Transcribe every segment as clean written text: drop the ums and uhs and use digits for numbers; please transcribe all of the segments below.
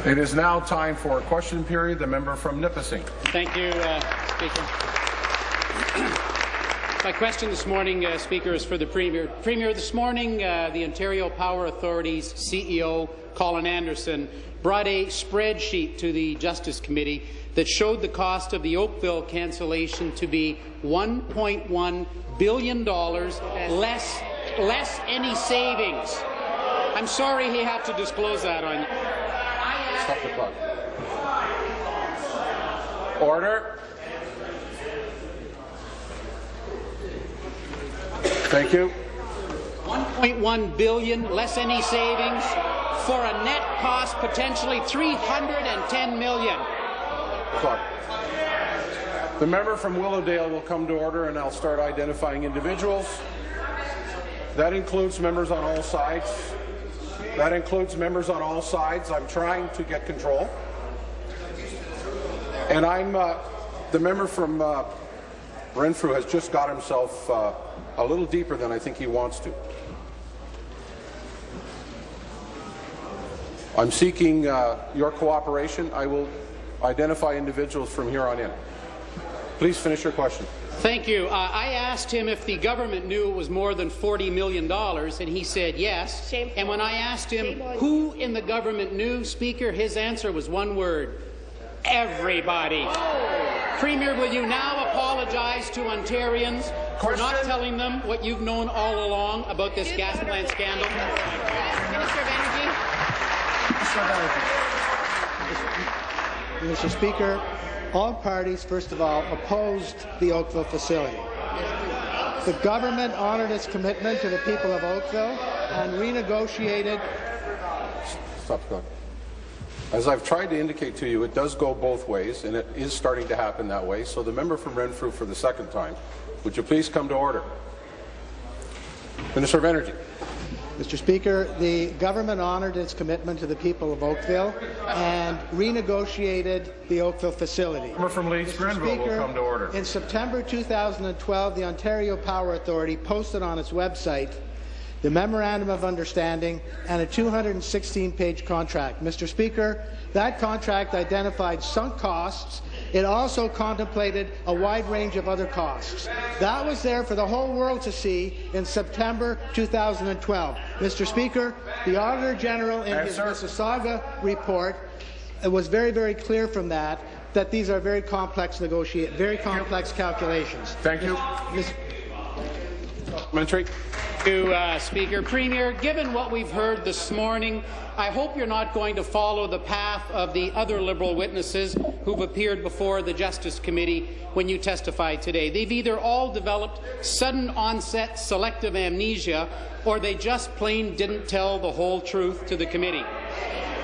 It is now time for a question period. The member from Nipissing. Thank you, Speaker. My question this morning, Speaker, is for the Premier. Premier, this morning the Ontario Power Authority's CEO, Colin Anderson, brought a spreadsheet to the Justice Committee that showed the cost of the Oakville cancellation to be $1.1 billion less any savings. I'm sorry he had to disclose that on you. Stop the clock. Order. Thank you. $1.1 billion less any savings for a net cost potentially $310 million. Clock. The member from Willowdale will come to order, and I'll start identifying individuals. That includes members on all sides. That includes members on all sides. I'm trying to get control. And the member from Renfrew has just got himself a little deeper than I think he wants to. I'm seeking your cooperation. I will identify individuals from here on in. Please finish your question. Thank you. I asked him if the government knew it was more than $40 million, and he said yes. And when I asked him who in the government knew, Speaker, his answer was one word: everybody. Premier, will you now apologize to Ontarians for not telling them what you've known all along about this gas plant scandal? Minister of Energy. Mr. Speaker, all parties, first of all, opposed the Oakville facility. The government honoured its commitment to the people of Oakville and renegotiated. Stop. As I've tried to indicate to you, it does go both ways, and it is starting to happen that way. So the member from Renfrew for the second time, would you please come to order? Minister of Energy. Mr. Speaker, the government honoured its commitment to the people of Oakville and renegotiated the Oakville facility. Member from Leeds Grenville will come to order. In September 2012, the Ontario Power Authority posted on its website the Memorandum of Understanding and a 216-page contract. Mr. Speaker, that contract identified sunk costs. It also contemplated a wide range of other costs. That was there for the whole world to see in September 2012. Mr. Speaker, the Auditor General in his Mississauga report was very, very clear from that these are very complex calculations. Thank you. Supplementary. Thank you, Speaker. Premier, given what we've heard this morning, I hope you're not going to follow the path of the other Liberal witnesses who've appeared before the Justice Committee when you testified today. They've either all developed sudden onset selective amnesia, or they just plain didn't tell the whole truth to the committee.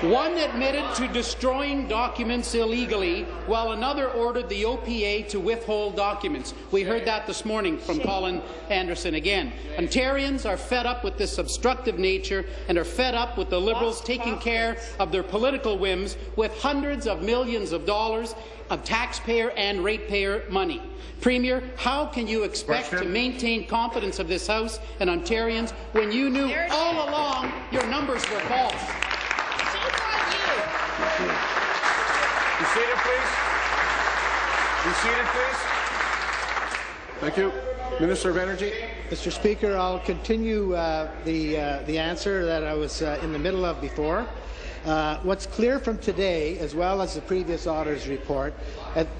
One admitted to destroying documents illegally, while another ordered the OPA to withhold documents. We heard that this morning from Colin Anderson again. Ontarians are fed up with this obstructive nature and are fed up with the Liberals taking care of their political whims with hundreds of millions of dollars of taxpayer and ratepayer money. Premier, how can you expect to maintain confidence of this House and Ontarians when you knew all along your numbers were false? Be seated, please. Be seated, please. Thank you. Minister of Energy. Mr. Speaker, I'll continue the answer that I was in the middle of before. What's clear from today, as well as the previous auditor's report,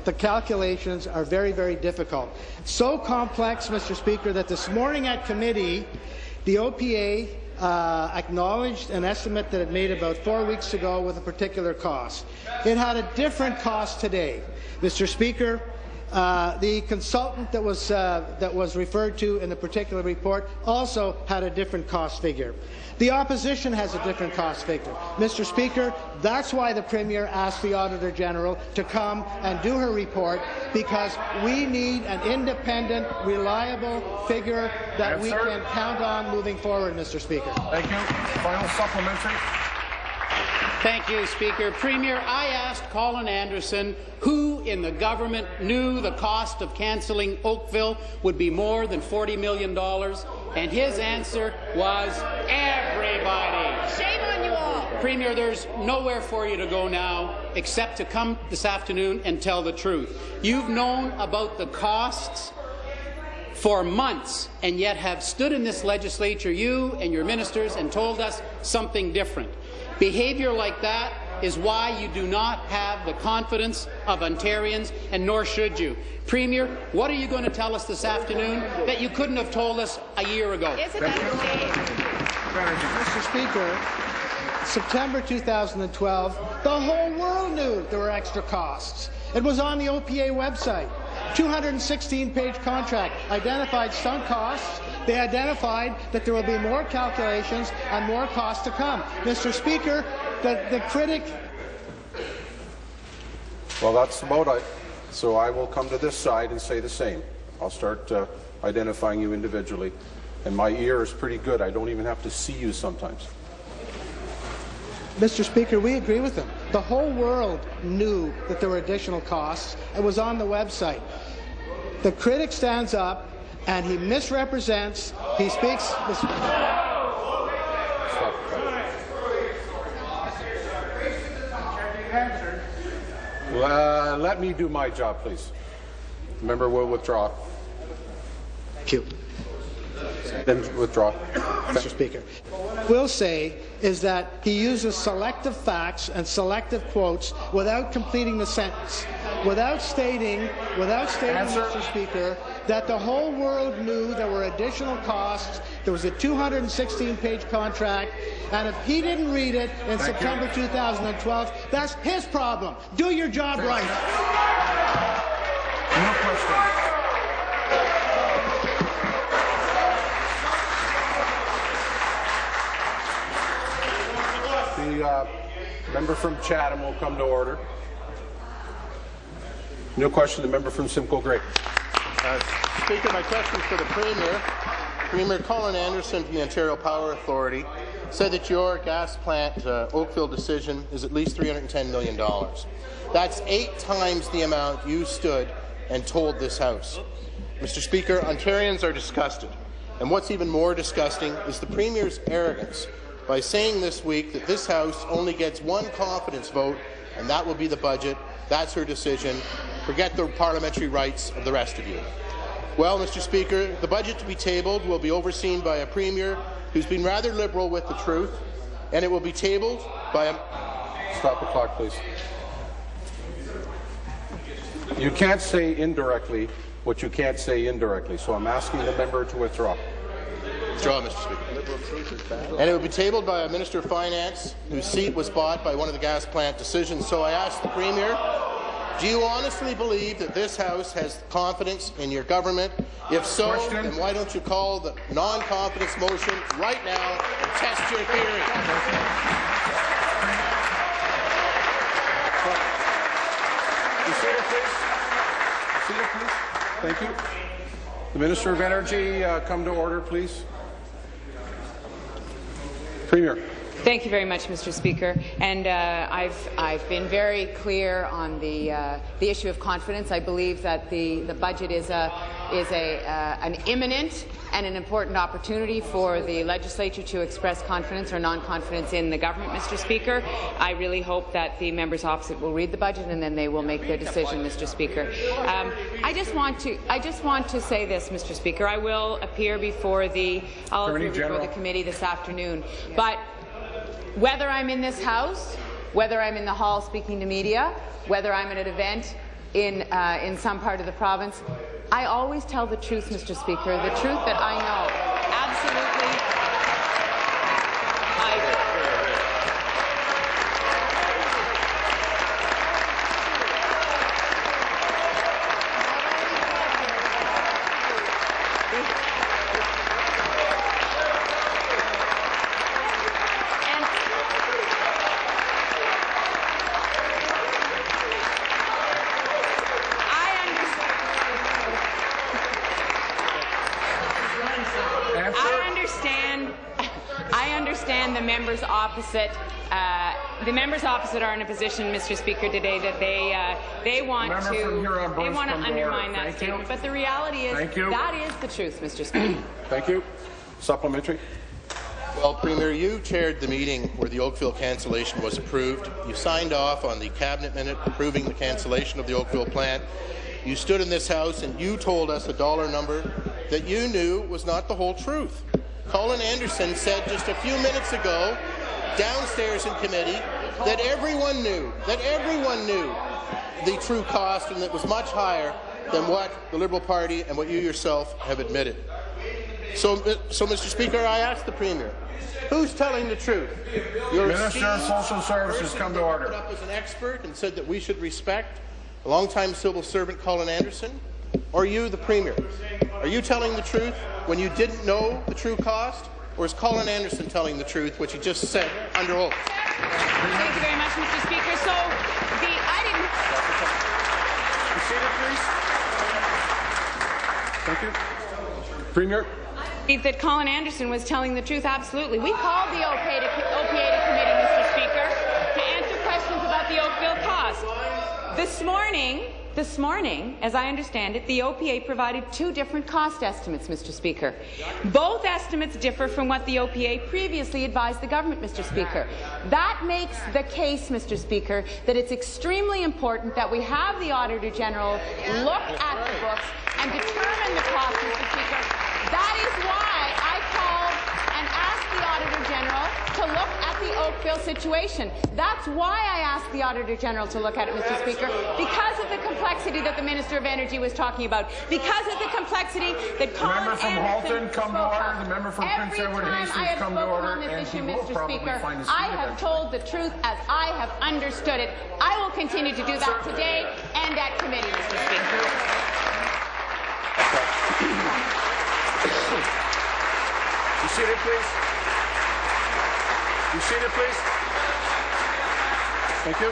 the calculations are very, very difficult. So complex, Mr. Speaker, that this morning at committee, the OPA acknowledged an estimate that it made about 4 weeks ago with a particular cost. It had a different cost today. Mr. Speaker, the consultant that was referred to in the particular report also had a different cost figure. The opposition has a different cost figure. Mr. Speaker, that's why the Premier asked the Auditor General to come and do her report, because we need an independent, reliable figure that we can count on moving forward, Mr. Speaker. Thank you. Final supplementary. Thank you, Speaker. Premier, I asked Colin Anderson who in the government knew the cost of cancelling Oakville would be more than $40 million, and his answer was everybody. Shame on you all. Premier, there's nowhere for you to go now except to come this afternoon and tell the truth. You've known about the costs for months and yet have stood in this legislature, you and your ministers, and told us something different. Behaviour like that is why you do not have the confidence of Ontarians, and nor should you. Premier, what are you going to tell us this afternoon that you couldn't have told us a year ago? Mr. Speaker, September 2012, the whole world knew there were extra costs. It was on the OPA website. 216-page contract identified some costs. They identified that there will be more calculations and more costs to come. Mr. Speaker, the critic... Well, that's about it. So I will come to this side and say the same. I'll start identifying you individually. And my ear is pretty good. I don't even have to see you sometimes. Mr. Speaker, we agree with him. The whole world knew that there were additional costs. It was on the website. The critic stands up and he misrepresents. He speaks. Stop. Let me do my job, please. The member will withdraw. Thank you. Then withdraw. Mr. Speaker, what I will say is that he uses selective facts and selective quotes without completing the sentence, without stating, Mr. Speaker, that the whole world knew there were additional costs. There was a 216-page contract, and if he didn't read it in September 2012, that's his problem. Do your job right. No question. The member from Chatham will come to order. No question, the member from Simcoe Grey. Speaker, my question is for the Premier. Premier Colin Anderson from the Ontario Power Authority said that your gas plant Oakville decision is at least $310 million. That's 8 times the amount you stood and told this House. Mr. Speaker, Ontarians are disgusted. And what's even more disgusting is the Premier's arrogance by saying this week that this House only gets one confidence vote, and that will be the budget. That's her decision. Forget the parliamentary rights of the rest of you. Well, Mr. Speaker, the budget to be tabled will be overseen by a Premier who's been rather liberal with the truth, and it will be tabled by a... Stop the clock, please. You can't say indirectly what you can't say indirectly, so I'm asking the member to withdraw. Withdraw, Mr. Speaker. And it will be tabled by a Minister of Finance whose seat was bought by one of the gas plant decisions. So I ask the Premier, do you honestly believe that this House has confidence in your government? If so, then why don't you call the non-confidence motion right now and test your theory? Thank you. The Minister of Energy, come to order, please. Premier. Thank you very much, Mr. Speaker. And I've been very clear on the issue of confidence. I believe that the budget is an imminent and an important opportunity for the legislature to express confidence or non-confidence in the government, Mr. Speaker. I really hope that the members opposite will read the budget and then they will make their decision, Mr. Speaker. I just want to say this, Mr. Speaker. I will appear before the committee this afternoon, but whether I'm in this House, whether I'm in the hall speaking to media, whether I'm at an event in some part of the province, I always tell the truth, Mr. Speaker, the truth that I know. Absolutely. I understand the members opposite. The members opposite are in a position, Mr. Speaker, today that they want to undermine that statement. But the reality is that is the truth, Mr. Speaker. Thank you. Supplementary. Well, Premier, you chaired the meeting where the Oakville cancellation was approved. You signed off on the cabinet minute approving the cancellation of the Oakville plant. You stood in this House and you told us a dollar number that you knew was not the whole truth. Colin Anderson said just a few minutes ago downstairs in committee that everyone knew the true cost and that it was much higher than what the Liberal Party and what you yourself have admitted. So Mr. Speaker, I ask the Premier, who's telling the truth? Your Minister of Social Services, come to order. Put up as an expert and said that we should respect a long-time civil servant Colin Anderson, or you, the Premier? Are you telling the truth when you didn't know the true cost, or is Colin Anderson telling the truth, which he just said under oath? Thank you very much, Mr. Speaker. So, I didn't. Be seated, please. Thank you. Premier. That Colin Anderson was telling the truth. Absolutely. We called the OPA to committee, Mr. Speaker, to answer questions about the Oakville cost. This morning, as I understand it, the OPA provided two different cost estimates, Mr. Speaker. Both estimates differ from what the OPA previously advised the government, Mr. Speaker. That makes the case, Mr. Speaker, that it's extremely important that we have the Auditor General look at the books and determine the cost, Mr. Speaker. That is why I called and asked the Auditor General to look at the Oakville situation. That's why I asked the Auditor General to look at it, Mr. Speaker, because of the complexity that the Minister of Energy was talking about, because of the complexity that Colin Anderson Halton, come to order. The member from Prince Edward Hastings, come to order. On this issue, Mr. Speaker, I have told the truth as I have understood it. I will continue to do that today and at committee, Mr. Speaker. Be seated, please. Be seated, please. Thank you.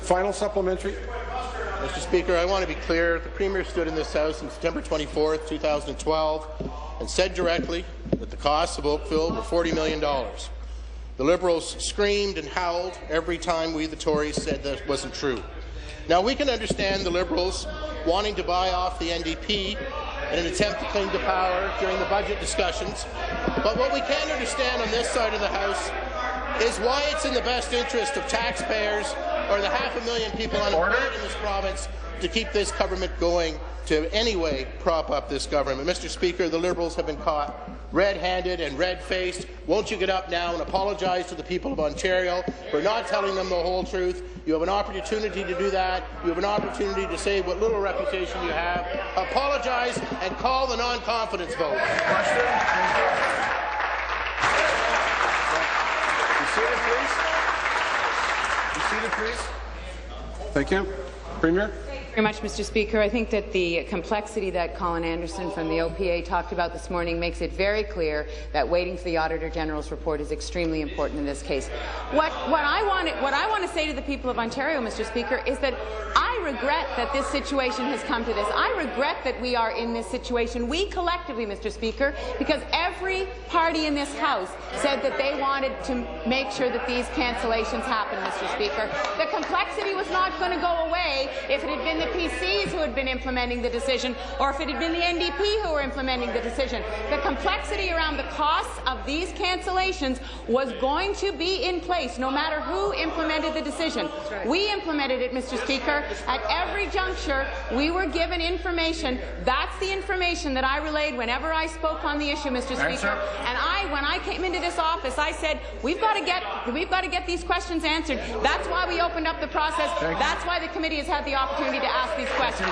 Final supplementary. Mr. Speaker, I want to be clear. The Premier stood in this House on September 24th, 2012, and said directly that the costs of Oakville were $40 million. The Liberals screamed and howled every time we, the Tories, said that wasn't true. Now, we can understand the Liberals wanting to buy off the NDP in an attempt to cling to power during the budget discussions, but what we can't understand on this side of the House is why it's in the best interest of taxpayers or the 500,000 people unemployed in this province to keep this government going to anyway prop up this government. Mr. Speaker, the Liberals have been caught red-handed and red-faced. Won't you get up now and apologize to the people of Ontario for not telling them the whole truth? You have an opportunity to do that. You have an opportunity to save what little reputation you have. Apologize and call the non-confidence vote. Question. Be seated, please. Be seated, please. Thank you. Premier. Very much, Mr. Speaker. I think that the complexity that Colin Anderson from the OPA talked about this morning makes it very clear that waiting for the Auditor General's report is extremely important in this case. What I want to say to the people of Ontario, Mr. Speaker, is that I regret that this situation has come to this. I regret that we are in this situation. We collectively, Mr. Speaker, because every party in this House said that they wanted to make sure that these cancellations happen, Mr. Speaker. The complexity was not going to go away if it had been the PCs who had been implementing the decision, or if it had been the NDP who were implementing the decision. The complexity around the costs of these cancellations was going to be in place no matter who implemented the decision. We implemented it, Mr. Speaker. At every juncture, we were given information. That's the information that I relayed whenever I spoke on the issue, Mr. Speaker. And when I came into this office, I said, we've got to get these questions answered. That's why we opened up the process. That's why the committee has had the opportunity to ask these questions.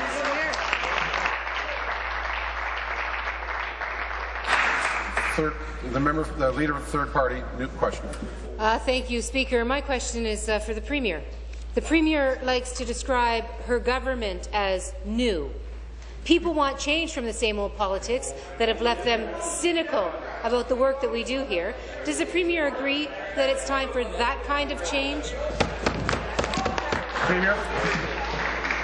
The leader of the third party, new question. Thank you, Speaker. My question is for the Premier. The Premier likes to describe her government as new. People want change from the same old politics that have left them cynical about the work that we do here. Does the Premier agree that it's time for that kind of change? Premier.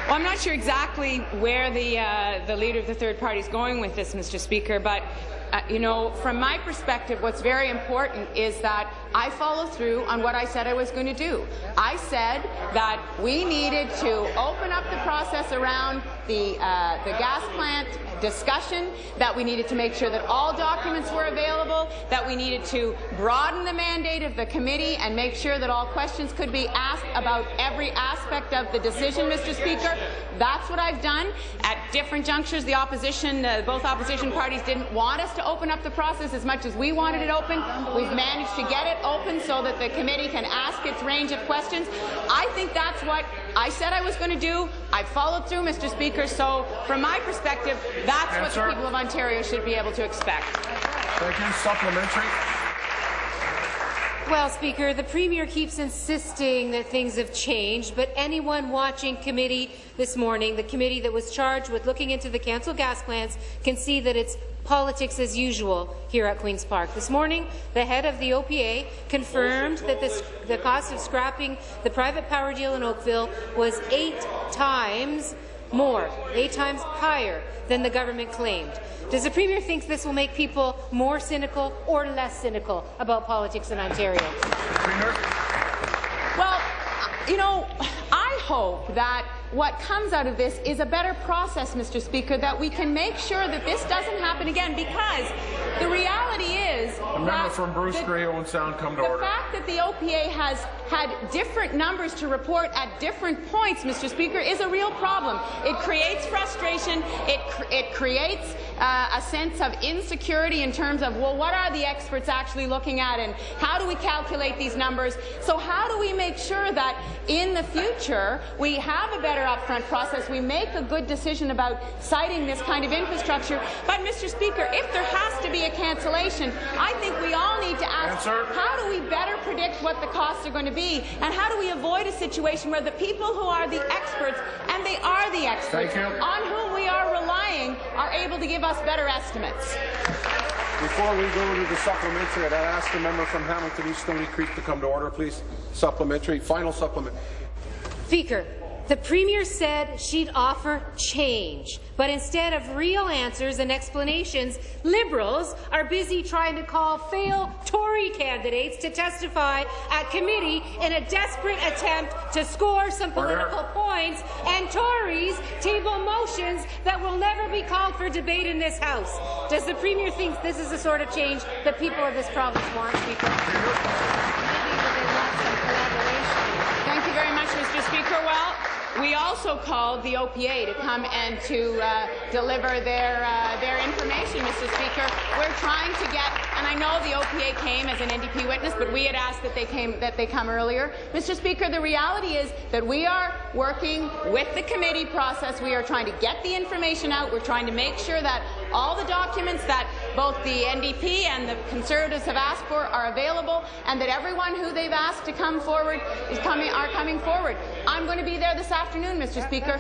Well, I'm not sure exactly where the leader of the third party is going with this, Mr. Speaker, but you know, from my perspective, what's very important is that I follow through on what I said I was going to do. I said that we needed to open up the process around the gas plant discussion, that we needed to make sure that all documents were available, that we needed to broaden the mandate of the committee and make sure that all questions could be asked about every aspect of the decision, Mr. Speaker. That's what I've done. At different junctures, the opposition, both opposition parties didn't want us to open up the process as much as we wanted it open. We've managed to get it open so that the committee can ask its range of questions. I think that's what I said I was going to do. I followed through, Mr. Speaker, so from my perspective, that's what the people of Ontario should be able to expect. Thank you. Supplementary. Well, Speaker, the Premier keeps insisting that things have changed, but anyone watching committee this morning, the committee that was charged with looking into the cancelled gas plants, can see that it's politics as usual here at Queen's Park. This morning, the head of the OPA confirmed that the cost of scrapping the private power deal in Oakville was 8 times higher than the government claimed. Does the Premier think this will make people more cynical or less cynical about politics in Ontario? Premier. Well, you know, I hope that what comes out of this is a better process, Mr. Speaker, that we can make sure that this doesn't happen again, because the reality is the member from Bruce Grey, Owen Sound, come to order. The fact that the OPA has had different numbers to report at different points, Mr. Speaker, is a real problem. It creates frustration. It creates a sense of insecurity in terms of, well, what are the experts actually looking at, and how do we calculate these numbers? So how do we make sure that in the future we have a better upfront process, we make a good decision about citing this kind of infrastructure? But, Mr. Speaker, if there has to be a cancellation, I think we all need to ask, how do we better predict what the costs are going to be, and how do we avoid a situation where the people who are the experts, and they are the experts, on whom we are relying, are able to give us better estimates? Before we go to the supplementary, I'd ask the member from Hamilton East Stony Creek to come to order, please. Supplementary. Final supplement. Speaker, the Premier said she'd offer change, but instead of real answers and explanations, Liberals are busy trying to call failed Tory candidates to testify at committee in a desperate attempt to score some political points, and Tories table motions that will never be called for debate in this House. Does the Premier think this is the sort of change that people of this province want, Speaker? Thank you very much, Mr. Speaker. Well, we also called the OPA to come and to deliver their information, Mr. Speaker. We're trying to get, and I know the OPA came as an NDP witness, but we had asked that they come earlier. Mr. Speaker, the reality is that we are working with the committee process. We are trying to get the information out. We're trying to make sure that all the documents that both the NDP and the Conservatives have asked for are available, and that everyone who they've asked to come forward are coming forward. I'm going to be there this afternoon, Mr. Speaker.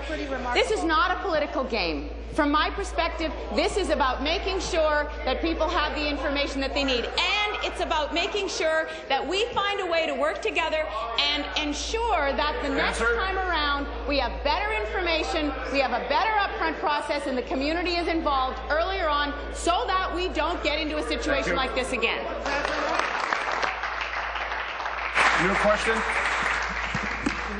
This is not a political game. From my perspective, this is about making sure that people have the information that they need, and it's about making sure that we find a way to work together and ensure that the next time around we have better information, we have a better upfront process, and the community is involved earlier on, so that we don't get into a situation like this again. New question?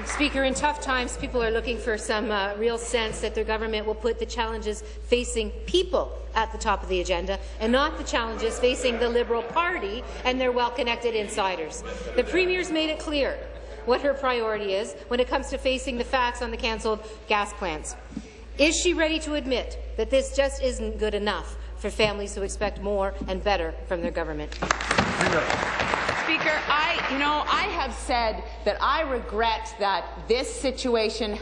Speaker, in tough times, people are looking for some real sense that their government will put the challenges facing people at the top of the agenda, and not the challenges facing the Liberal Party and their well-connected insiders. The Premier's made it clear what her priority is when it comes to facing the facts on the cancelled gas plants. Is she ready to admit that this just isn't good enough for families who expect more and better from their government? Speaker, I have said that I regret that this situation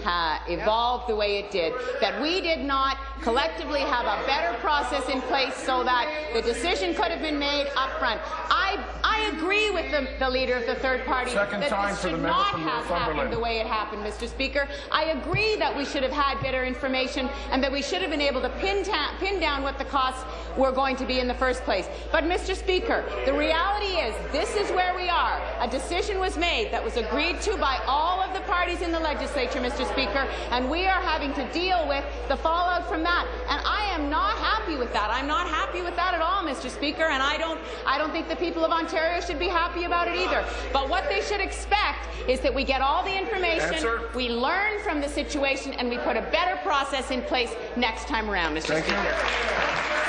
evolved the way it did, that we did not collectively have a better process in place so that the decision could have been made up front. I agree with the leader of the third party that this should not have happened the way it happened, Mr. Speaker. I agree that we should have had better information and that we should have been able to pin down what the costs were going to be in the first place. But, Mr. Speaker, the reality is this is where we are. A decision was made that was agreed agreed to by all of the parties in the legislature, Mr. Speaker, and we are having to deal with the fallout from that. And I am not happy with that. I'm not happy with that at all, Mr. Speaker, and I don't think the people of Ontario should be happy about it either. But what they should expect is that we get all the information, we learn from the situation, and we put a better process in place next time around, Mr. Speaker.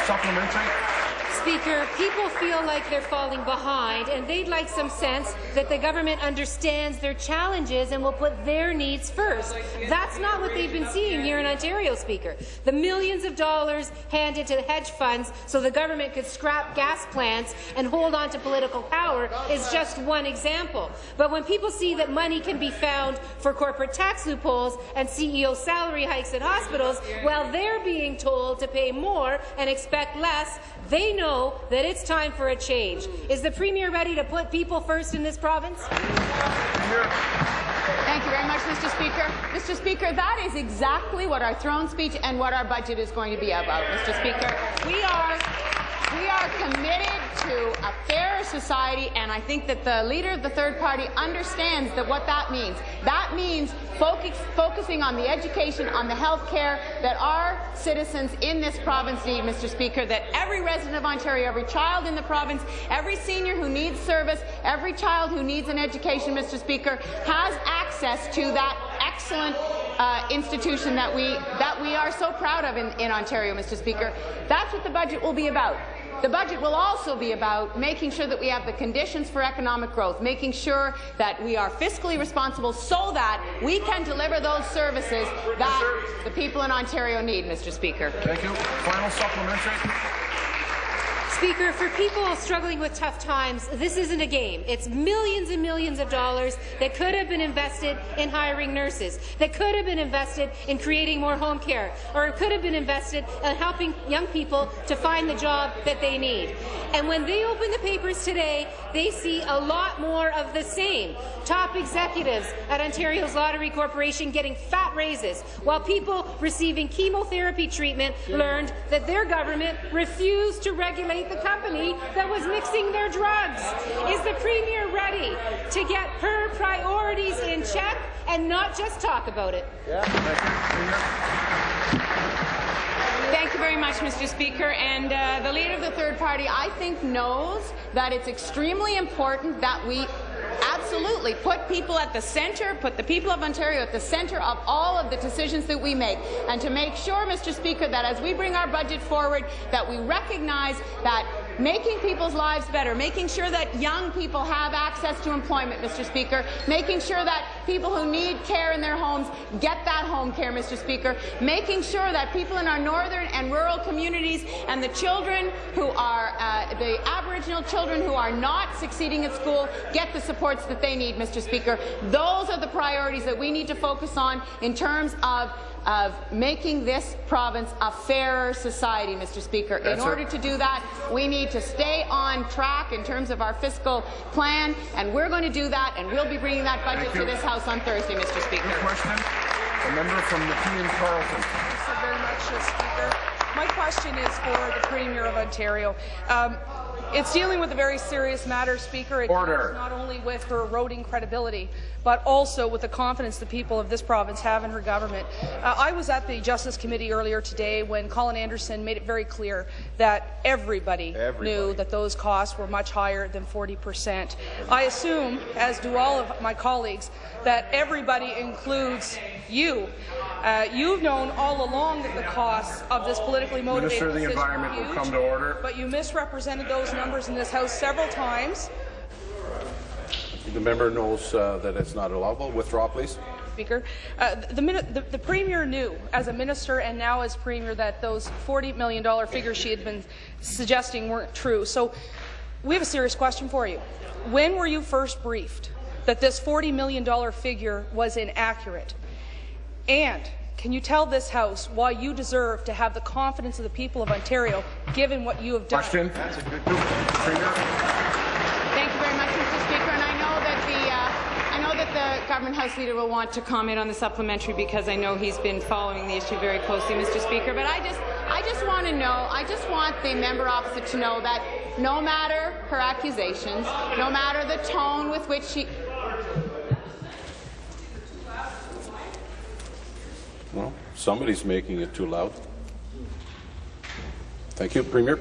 Supplementary. Speaker, people feel like they're falling behind, and they'd like some sense that the government understands their challenges and will put their needs first. That's not what they've been seeing here in Ontario, Speaker. The millions of dollars handed to hedge funds so the government could scrap gas plants and hold on to political power is just one example. But when people see that money can be found for corporate tax loopholes and CEO salary hikes at hospitals, while they're being told to pay more and expect less, they know that it's time for a change. Is the Premier ready to put people first in this province? Thank you very much, Mr. Speaker. Mr. Speaker, that is exactly what our throne speech and what our budget is going to be about, Mr. Speaker. We are committed to a fairer society, and I think that the leader of the third party understands that what that means. That means focusing on the education, on the health care that our citizens in this province need, Mr. Speaker, that every resident of Ontario, every child in the province, every senior who needs service, every child who needs an education, Mr. Speaker, has access to that excellent institution that we are so proud of in Ontario, Mr. Speaker. That's what the budget will be about. The budget will also be about making sure that we have the conditions for economic growth, making sure that we are fiscally responsible so that we can deliver those services that the people in Ontario need, Mr. Speaker. Thank you. Final supplementary. Speaker, for people struggling with tough times, this isn't a game. It's millions and millions of dollars that could have been invested in hiring nurses, that could have been invested in creating more home care, or it could have been invested in helping young people to find the job that they need. And when they open the papers today, they see a lot more of the same. Top executives at Ontario's Lottery Corporation getting fat raises, while people receiving chemotherapy treatment learned that their government refused to regulate the company that was mixing their drugs. Is the Premier ready to get her priorities in check and not just talk about it? Thank you very much, Mr. Speaker. And the leader of the third party, I think, knows that it's extremely important that we absolutely put people at the centre, put the people of Ontario at the centre of all of the decisions that we make, and to make sure, Mr. Speaker, that as we bring our budget forward, that we recognize that making people's lives better, making sure that young people have access to employment, Mr. Speaker, making sure that people who need care in their homes get that home care, Mr. Speaker, making sure that people in our northern and rural communities and the children who are, the Aboriginal children who are not succeeding at school get the supports that they need, Mr. Speaker. Those are the priorities that we need to focus on in terms of making this province a fairer society, Mr. Speaker. In order to do that, we need to stay on track in terms of our fiscal plan, and we're going to do that, and we'll be bringing that budget to this House on Thursday, Mr. Speaker. Question. The member from Wellington-Halton. Thank you very much, Speaker. My question is for the Premier of Ontario. It's dealing with a very serious matter, Speaker. It deals not only with her eroding credibility, but also with the confidence the people of this province have in her government. I was at the Justice Committee earlier today when Colin Anderson made it very clear that everybody knew that those costs were much higher than 40%. I assume, as do all of my colleagues, that everybody includes you. You've known all along that the costs of this politically motivated Minister of the Environment will come to order. But you misrepresented those numbers in this House several times. The member knows that it's not allowable. Withdraw, please. Speaker, the Premier knew, as a minister and now as Premier, that those $40 million figures she had been suggesting weren't true. So we have a serious question for you. When were you first briefed that this $40 million figure was inaccurate? And can you tell this House why you deserve to have the confidence of the people of Ontario, given what you have done? Question. That's a good Premier. Thank you very much, Mr. Speaker. And I know that the Government House Leader will want to comment on the supplementary because I know he's been following the issue very closely, Mr. Speaker. But I just want to know, I just want the member opposite to know that no matter her accusations, no matter the tone with which she... Well, somebody's making it too loud. Thank you, Premier.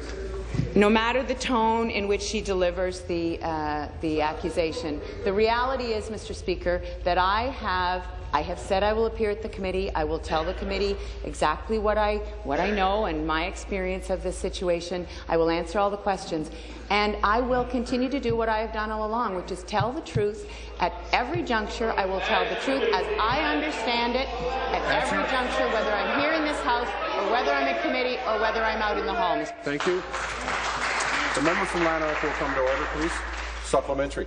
No matter the tone in which she delivers the accusation, the reality is, Mr. Speaker, that I have said I will appear at the committee. I will tell the committee exactly what I know and my experience of this situation. I will answer all the questions. And I will continue to do what I have done all along, which is tell the truth at every juncture. I will tell the truth as I understand it at every juncture, whether I'm here in this House or whether I'm in committee or whether I'm out in the hall. Thank you. The member from Lanark will come to order, please. Supplementary.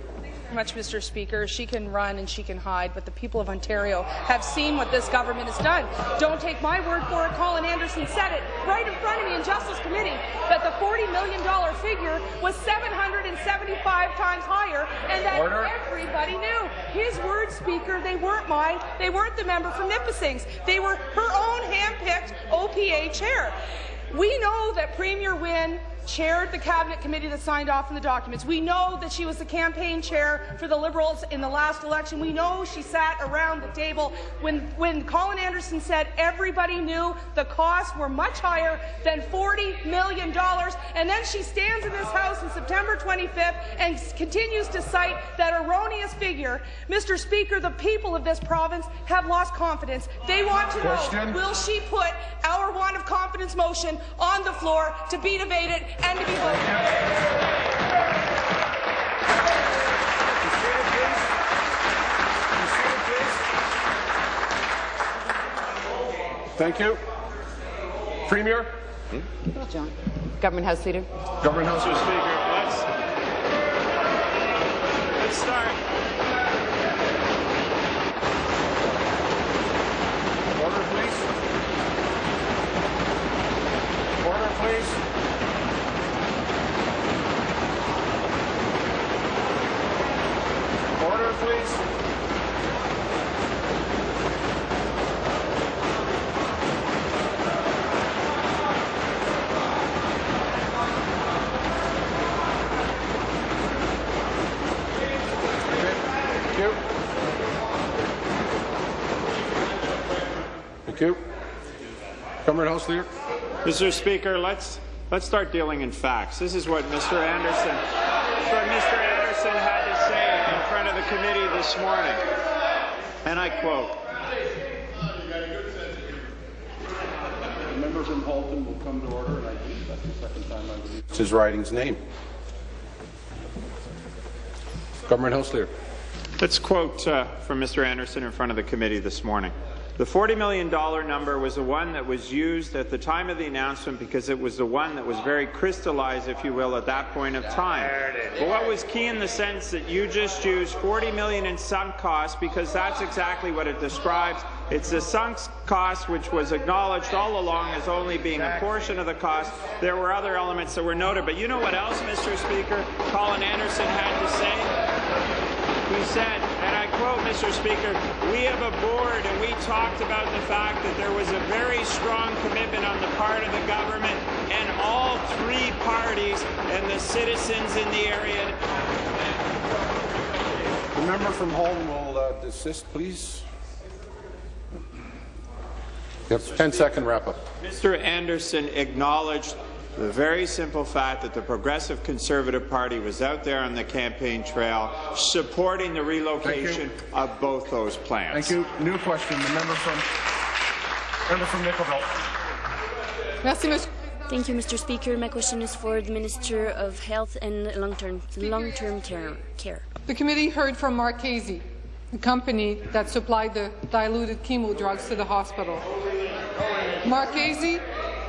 Much, Mr. Speaker. She can run and she can hide, but the people of Ontario have seen what this government has done. Don't take my word for it. Colin Anderson said it right in front of me in Justice Committee that the $40 million figure was 775 times higher, and that everybody knew. His words, Speaker, they weren't mine. They weren't the member from Nipissing's. They were her own hand-picked OPA chair. We know that Premier Wynne chaired the Cabinet Committee that signed off on the documents. We know that she was the campaign chair for the Liberals in the last election. We know she sat around the table when Colin Anderson said everybody knew the costs were much higher than $40 million. And then she stands in this House on September 25th and continues to cite that erroneous figure. Mr. Speaker, the people of this province have lost confidence. They want to know, will she put our want of confidence motion on the floor to be debated and to be voted? Thank you. Premier? John. Government House Leader. Government House Mr. Speaker, let's start. Order, please. Order, please. Order, please. Thank you. Government House Leader. Mr. Speaker, let's start dealing in facts. This is what Mr. Anderson had to say in front of the committee this morning, and I quote. The member from Halton will come to order, and I believe that's the second time I've used his riding's name. Government House Leader. Let's quote from Mr. Anderson in front of the committee this morning. The $40 million number was the one that was used at the time of the announcement because it was the one that was very crystallized, if you will, at that point of time. But what was key in the sense that you just used $40 million in sunk costs, because that's exactly what it describes. It's the sunk cost which was acknowledged all along as only being a portion of the cost. There were other elements that were noted. But you know what else, Mr. Speaker, Colin Anderson had to say? He said, and I quote, Mr. Speaker, we have a board and we talked about the fact that there was a very strong commitment on the part of the government and all three parties and the citizens in the area. The member from Halton will desist, please. Yep, 10-second wrap-up. Mr. Anderson acknowledged the very simple fact that the Progressive Conservative Party was out there on the campaign trail supporting the relocation of both those plans. Thank you. New question. The member from Nickelville. Thank you, Mr. Speaker. My question is for the Minister of Health and Long-Term Care. The committee heard from Marchese, the company that supplied the diluted chemo drugs to the hospital. Marchese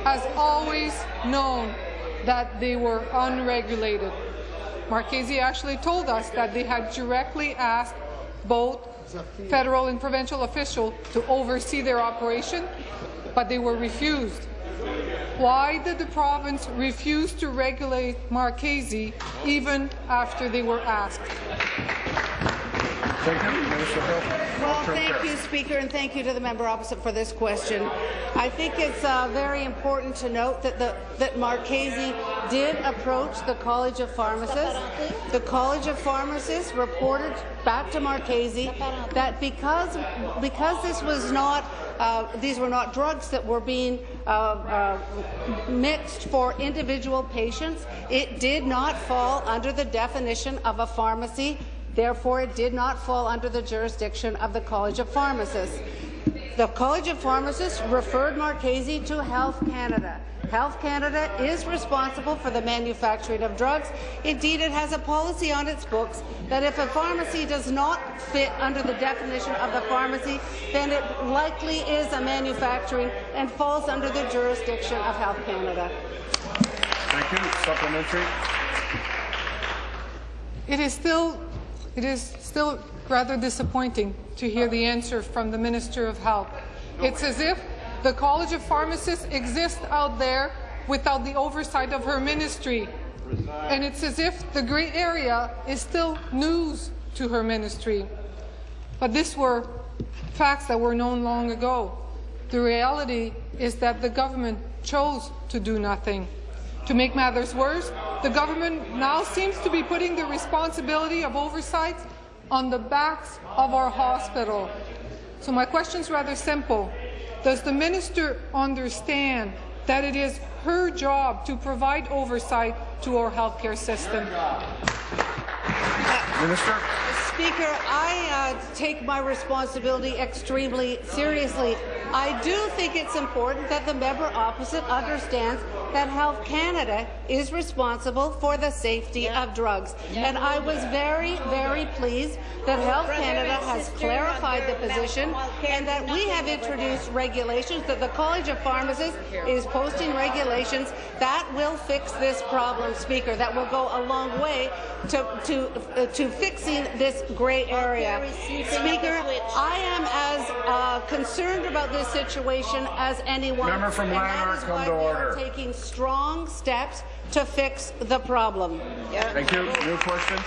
has always known that they were unregulated. Marchese actually told us that they had directly asked both federal and provincial officials to oversee their operation, but they were refused. Why did the province refuse to regulate Marchese even after they were asked? Thank you, Minister of Health. Well, thank you, Speaker, and thank you to the member opposite for this question. I think it's very important to note that Marchese did approach the College of Pharmacists. The College of Pharmacists reported back to Marchese that because this was not these were not drugs that were being mixed for individual patients, it did not fall under the definition of a pharmacy. Therefore, it did not fall under the jurisdiction of the College of Pharmacists. The College of Pharmacists referred Marchese to Health Canada. Health Canada is responsible for the manufacturing of drugs. Indeed, it has a policy on its books that if a pharmacy does not fit under the definition of the pharmacy, then it likely is a manufacturing and falls under the jurisdiction of Health Canada. Thank you. Supplementary. It is still rather disappointing to hear the answer from the Minister of Health. It's as if the College of Pharmacists exists out there without the oversight of her ministry. And it's as if the grey area is still news to her ministry. But these were facts that were known long ago. The reality is that the government chose to do nothing. To make matters worse, the government now seems to be putting the responsibility of oversight on the backs of our hospital. So my question is rather simple. Does the minister understand that it is her job to provide oversight to our healthcare system? Minister. Speaker, I take my responsibility extremely seriously. I do think it's important that the member opposite understands that Health Canada is responsible for the safety of drugs. And I was very, very pleased that Health Canada has clarified the position and that we have introduced regulations, that the College of Pharmacists is posting regulations that will fix this problem, Speaker, that will go a long way to fixing this grey area. Speaker, I am as concerned about this situation as anyone. Member from Lanark, come to order. Taking strong steps to fix the problem. Thank you. New question.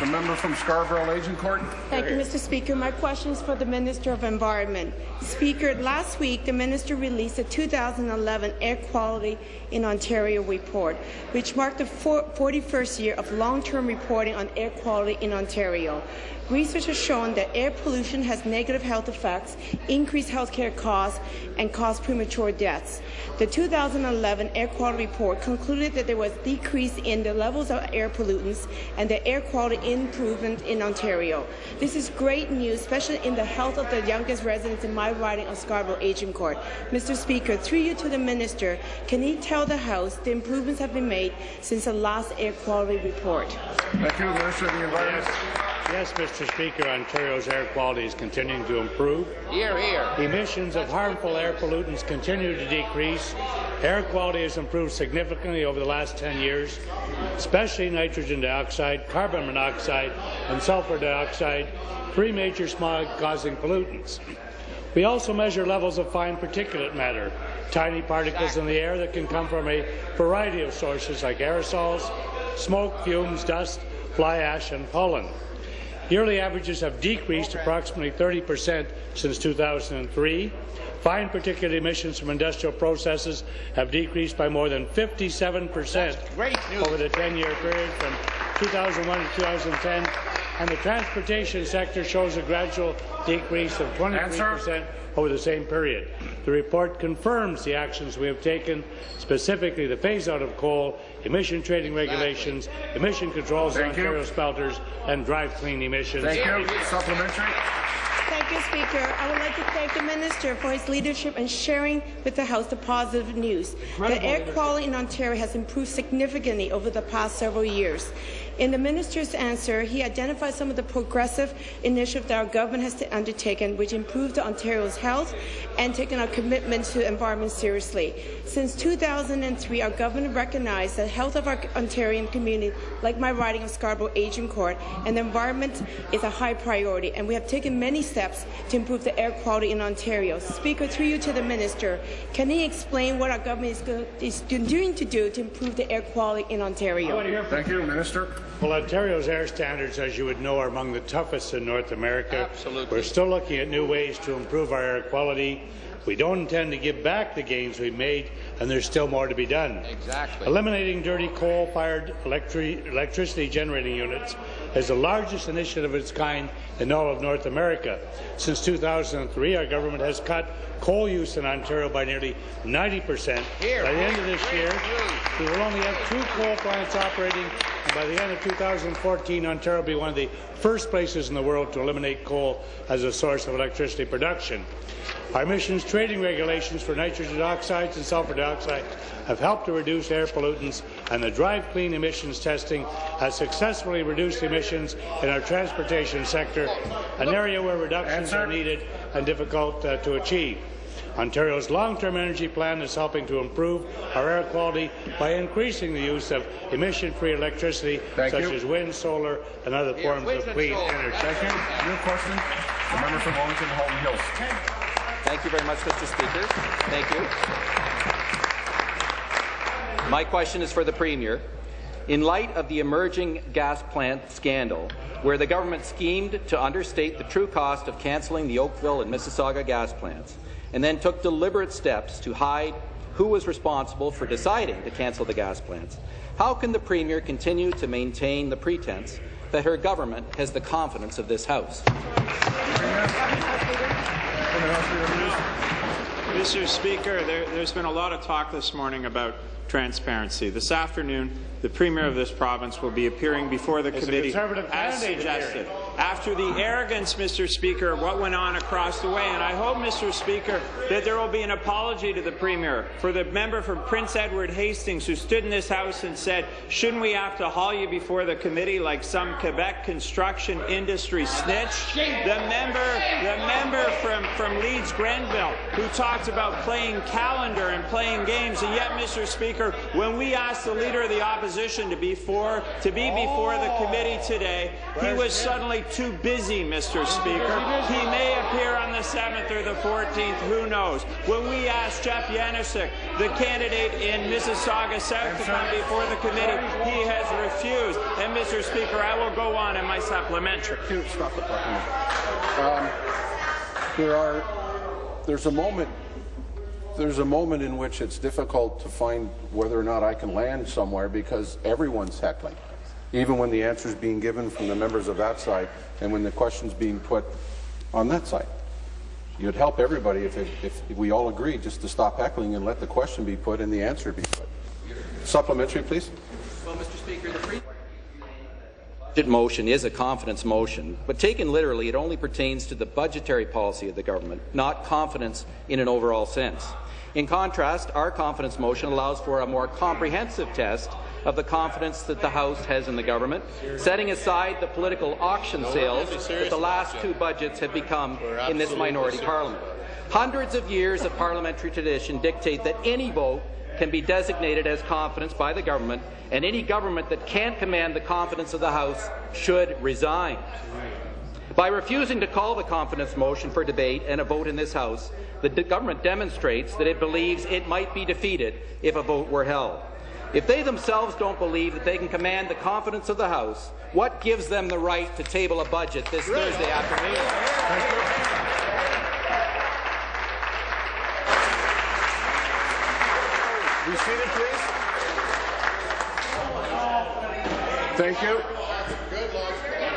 The member from Scarborough-Agincourt. Thank you, Mr. Speaker. My question is for the Minister of Environment. Speaker, last week the Minister released a 2011 Air Quality in Ontario report, which marked the 41st year of long-term reporting on air quality in Ontario. Research has shown that air pollution has negative health effects, increased healthcare costs, and caused premature deaths. The 2011 Air Quality Report concluded that there was a decrease in the levels of air pollutants and the air quality improvement in Ontario. This is great news, especially in the health of the youngest residents in my riding of Scarborough-Agincourt. Mr. Speaker, through you to the Minister, can he tell the House the improvements have been made since the last Air Quality Report? Thank you, Minister of the Environment. Yes, Mr. Speaker, Ontario's air quality is continuing to improve. Hear, hear. Emissions of harmful air pollutants continue to decrease. Air quality has improved significantly over the last 10 years, especially nitrogen dioxide, carbon monoxide, and sulfur dioxide, three major smog-causing pollutants. We also measure levels of fine particulate matter, tiny particles in the air that can come from a variety of sources like aerosols, smoke, fumes, dust, fly ash, and pollen. Yearly averages have decreased approximately 30% since 2003. Fine particulate emissions from industrial processes have decreased by more than 57% over the 10-year period from 2001 to 2010, and the transportation sector shows a gradual decrease of 23% over the same period. The report confirms the actions we have taken, specifically the phase-out of coal, emission trading regulations, emission controls on Ontario smelters, and drive clean emissions. Thank you. Supplementary. Thank you, Speaker. I would like to thank the Minister for his leadership and sharing with the House the positive news. The air quality in Ontario has improved significantly over the past several years. In the Minister's answer, he identified some of the progressive initiatives that our government has undertaken, which improved Ontario's health and taken our commitment to the environment seriously. Since 2003, our government recognized the health of our Ontarian community, like my riding of Scarborough-Agincourt, and the environment is a high priority, and we have taken many steps to improve the air quality in Ontario. Speaker, through you to the Minister, can he explain what our government is doing to do to improve the air quality in Ontario? Thank you, Minister. Well, Ontario's air standards, as you would know, are among the toughest in North America. Absolutely. We're still looking at new ways to improve our air quality. We don't intend to give back the gains we've made, and there's still more to be done. Exactly. Eliminating dirty coal-fired electricity generating units is the largest initiative of its kind in all of North America. Since 2003, our government has cut coal use in Ontario by nearly 90%. By the end of this year, we will only have 2 coal plants operating, and by the end of 2014, Ontario will be one of the first places in the world to eliminate coal as a source of electricity production. Our emissions trading regulations for nitrogen oxides and sulfur dioxide have helped to reduce air pollutants, and the Drive Clean emissions testing has successfully reduced emissions in our transportation sector, an area where reductions are needed and difficult to achieve. Ontario's long-term energy plan is helping to improve our air quality by increasing the use of emission-free electricity such as wind, solar, and other forms of clean energy. Thank you. Your question, the member from Wellington-Halton Hills. Thank you very much, Mr. Speaker. Thank you. My question is for the Premier. In light of the emerging gas plant scandal, where the government schemed to understate the true cost of cancelling the Oakville and Mississauga gas plants, and then took deliberate steps to hide who was responsible for deciding to cancel the gas plants, how can the Premier continue to maintain the pretense that her government has the confidence of this House? Mr. Speaker, there's been a lot of talk this morning about transparency. This afternoon, the Premier of this province will be appearing before the committee as suggested. After the arrogance, Mr. Speaker, of what went on across the way, and I hope, Mr. Speaker, that there will be an apology to the Premier for the member from Prince Edward Hastings who stood in this House and said, shouldn't we have to haul you before the committee like some Quebec construction industry snitch? The member from Leeds Grenville who talked about playing calendar and playing games, and yet, Mr. Speaker, when we asked the Leader of the Opposition to be before the committee today, he was suddenly too busy, Mr. Speaker. He may appear on the 7th or the 14th, who knows. When we asked Jeff Yanuszek, the candidate in Mississauga South, to come before the committee, he has refused. And, Mr. Speaker, I will go on in my supplementary. Stop the There's a moment in which it's difficult to find whether or not I can land somewhere because everyone's heckling, even when the answer is being given from the members of that side and when the question's being put on that side. You'd help everybody if we all agreed just to stop heckling and let the question be put and the answer be put. Supplementary, please. Well, Mr. Speaker, the budget motion is a confidence motion, but taken literally, it only pertains to the budgetary policy of the government, not confidence in an overall sense. In contrast, our confidence motion allows for a more comprehensive test of the confidence that the House has in the government, setting aside the political auction sales that the last 2 budgets have become in this minority parliament. Hundreds of years of parliamentary tradition dictate that any vote can be designated as confidence by the government, and any government that can't command the confidence of the House should resign. By refusing to call the confidence motion for debate and a vote in this House, the government demonstrates that it believes it might be defeated if a vote were held. If they themselves don't believe that they can command the confidence of the House, what gives them the right to table a budget this Thursday afternoon? Be seated, please. Thank you.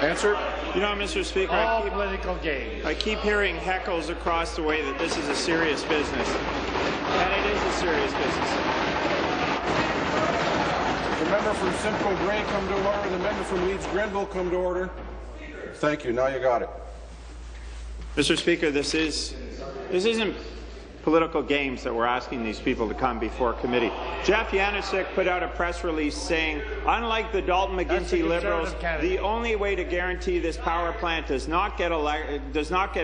Answer. You know, Mr. Speaker, I keep hearing heckles across the way that this is a serious business, and it is a serious business. The member from Simcoe Grey come to order. The member from Leeds Grenville come to order. Thank you. Now you got it. Mr. Speaker, this isn't political games that we're asking these people to come before committee. Jeff Yanushek put out a press release saying, unlike the Dalton McGuinty Liberals, the only way to guarantee this power plant does not get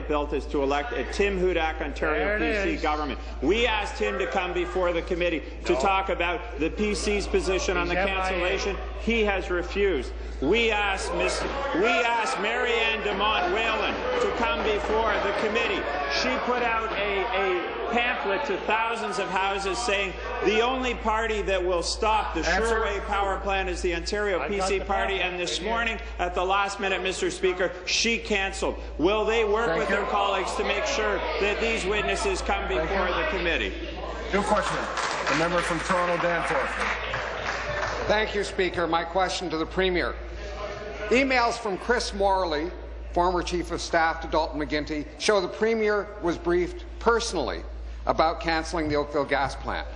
built is to elect a Tim Hudak Ontario PC government. We asked him to come before the committee to talk about the PC's position on the cancellation. He has refused. We asked Marianne Demont Whalen to come before the committee. She put out a pamphlet to thousands of houses saying the only party that will stop the Sherway power plant is the Ontario PC party, and this morning at the last minute, Mr. Speaker, she cancelled. Will they work with their colleagues to make sure that these witnesses come before the committee? New question. The member from Toronto Danforth. Thank you, Speaker. My question to the Premier. Emails from Chris Morley, former Chief of Staff to Dalton McGuinty, show the Premier was briefed personally about cancelling the Oakville gas plant.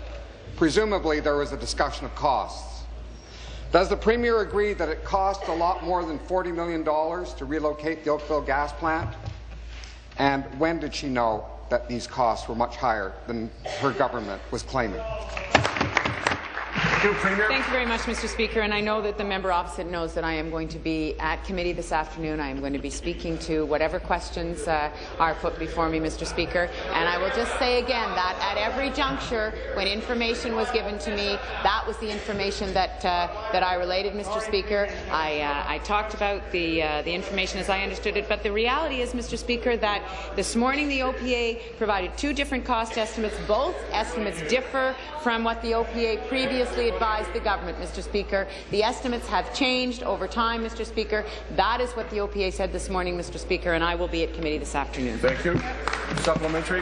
Presumably, there was a discussion of costs. Does the Premier agree that it cost a lot more than $40 million to relocate the Oakville gas plant? And when did she know that these costs were much higher than her government was claiming? Thank you very much, Mr. Speaker. And I know that the member opposite knows that I am going to be at committee this afternoon. I am going to be speaking to whatever questions are put before me, Mr. Speaker. And I will just say again that at every juncture, when information was given to me, that was the information that I related, Mr. Speaker. I talked about the information as I understood it. But the reality is, Mr. Speaker, that this morning the OPA provided two different cost estimates. Both estimates differ from what the OPA previously advised the government, Mr. Speaker. The estimates have changed over time, Mr. Speaker. That is what the OPA said this morning, Mr. Speaker, and I will be at committee this afternoon. Thank you. Supplementary.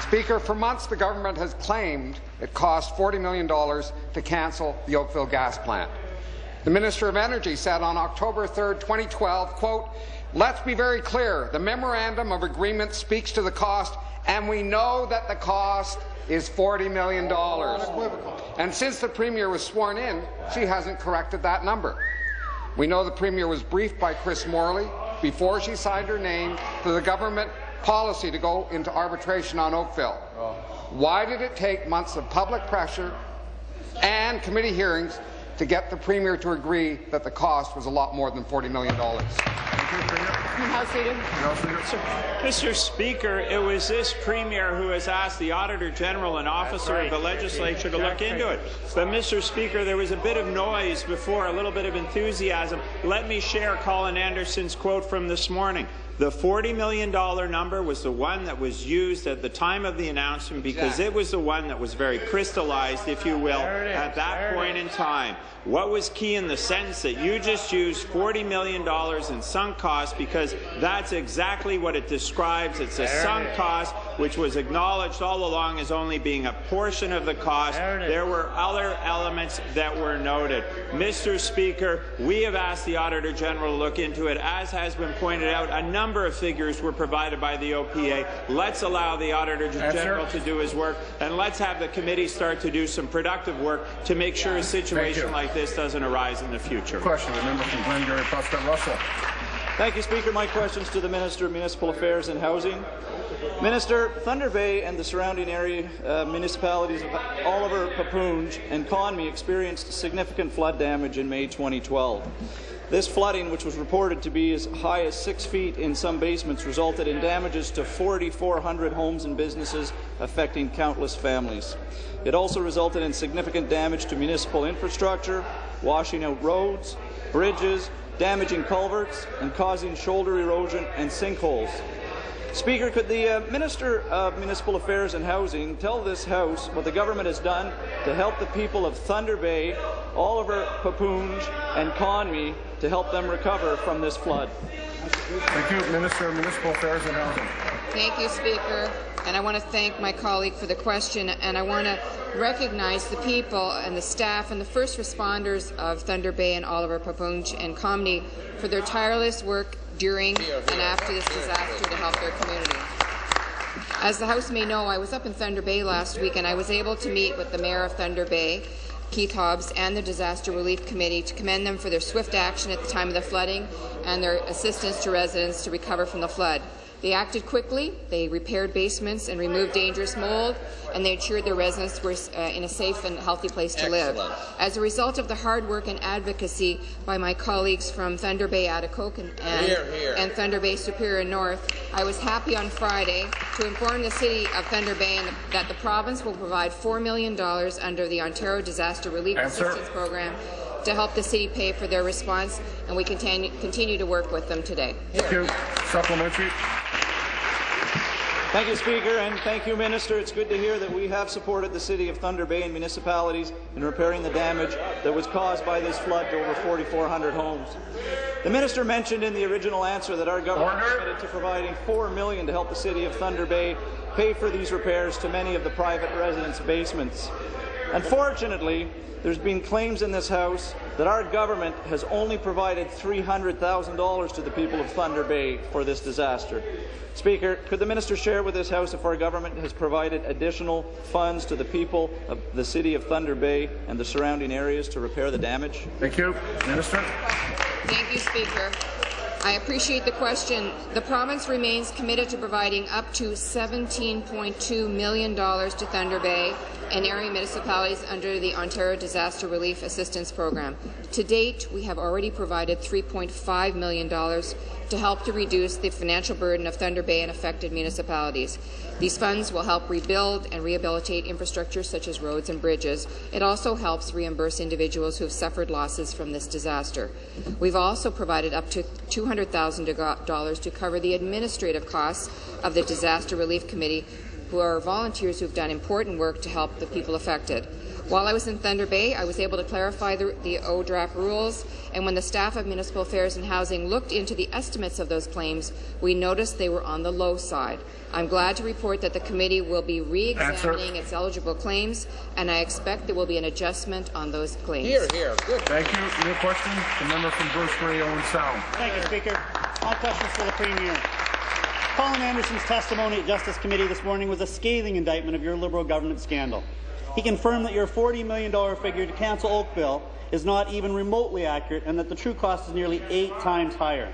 Speaker, for months the government has claimed it cost $40 million to cancel the Oakville gas plant. The Minister of Energy said on October 3rd, 2012, quote, "Let's be very clear. The Memorandum of Agreement speaks to the cost, and we know that the cost is $40 million. And since the Premier was sworn in, she hasn't corrected that number. We know the Premier was briefed by Chris Morley before she signed her name to the government policy to go into arbitration on Oakville. Why did it take months of public pressure and committee hearings to get the Premier to agree that the cost was a lot more than $40 million? House Leader. Mr. Speaker, it was this Premier who has asked the Auditor General, an officer of the Legislature, to look into it. But, Mr. Speaker, there was a bit of noise before, a little bit of enthusiasm. Let me share Colin Anderson's quote from this morning. The $40 million number was the one that was used at the time of the announcement because it was the one that was very crystallized, if you will, at that point in time. What was key in the sentence that you just used, $40 million in sunk costs, because that's exactly what it describes. It's a sunk cost, which was acknowledged all along as only being a portion of the cost. There were other elements that were noted. Mr. Speaker, we have asked the Auditor General to look into it. As has been pointed out, a number of figures were provided by the OPA. Let's allow the Auditor General to do his work, and let's have the committee start to do some productive work to make sure a situation like this doesn't arise in the future. Question, the member from Glengarry, Prospect Russell. Thank you, Speaker. My questions to the Minister of Municipal Affairs and Housing. Minister, Thunder Bay and the surrounding area municipalities of Oliver, Papoonge and Conmee experienced significant flood damage in May 2012. This flooding, which was reported to be as high as 6 feet in some basements, resulted in damages to 4,400 homes and businesses, affecting countless families. It also resulted in significant damage to municipal infrastructure, washing out roads, bridges, damaging culverts, and causing shoulder erosion and sinkholes. Speaker, could the Minister of Municipal Affairs and Housing tell this House what the government has done to help the people of Thunder Bay, Oliver, Papoonge and Conmee to help them recover from this flood? Thank you, Minister of Municipal Affairs and Housing. Thank you, Speaker. And I want to thank my colleague for the question, and I want to recognize the people and the staff and the first responders of Thunder Bay and Oliver, Papoonge and Conmee for their tireless work during and after this disaster to help their community. As the House may know, I was up in Thunder Bay last week, and I was able to meet with the Mayor of Thunder Bay, Keith Hobbs, and the Disaster Relief Committee to commend them for their swift action at the time of the flooding and their assistance to residents to recover from the flood. They acted quickly, they repaired basements and removed dangerous mold, and they ensured their residents were in a safe and healthy place to live. As a result of the hard work and advocacy by my colleagues from Thunder Bay Atikokan and Thunder Bay Superior North, I was happy on Friday to inform the City of Thunder Bay that the province will provide $4 million under the Ontario Disaster Relief Assistance Program to help the city pay for their response, and we continue to work with them today. Thank you. Supplementary. Thank you, Speaker, and thank you, Minister. It's good to hear that we have supported the City of Thunder Bay and municipalities in repairing the damage that was caused by this flood to over 4,400 homes. The Minister mentioned in the original answer that our government is committed to providing $4 million to help the City of Thunder Bay pay for these repairs to many of the private residents' basements. Unfortunately, there's been claims in this House that our government has only provided $300,000 to the people of Thunder Bay for this disaster. Speaker, could the Minister share with this House if our government has provided additional funds to the people of the City of Thunder Bay and the surrounding areas to repair the damage? Thank you. Minister. Thank you, Speaker. I appreciate the question. The province remains committed to providing up to $17.2 million to Thunder Bay and area municipalities under the Ontario Disaster Relief Assistance Program. To date, we have already provided $3.5 million to help to reduce the financial burden of Thunder Bay and affected municipalities. These funds will help rebuild and rehabilitate infrastructure such as roads and bridges. It also helps reimburse individuals who have suffered losses from this disaster. We've also provided up to $200,000 to cover the administrative costs of the Disaster Relief Committee, who are volunteers who have done important work to help the people affected. While I was in Thunder Bay, I was able to clarify the ODRAP rules, and when the staff of Municipal Affairs and Housing looked into the estimates of those claims, we noticed they were on the low side. I'm glad to report that the committee will be re-examining its eligible claims, and I expect there will be an adjustment on those claims. Here, here. Good. Thank you. New question, the member from Bruce Grey, Owen Sound. Thank you, Speaker. My question is for the Premier. Colin Anderson's testimony at Justice Committee this morning was a scathing indictment of your Liberal government scandal. He confirmed that your $40 million figure to cancel Oakville is not even remotely accurate and that the true cost is nearly 8 times higher.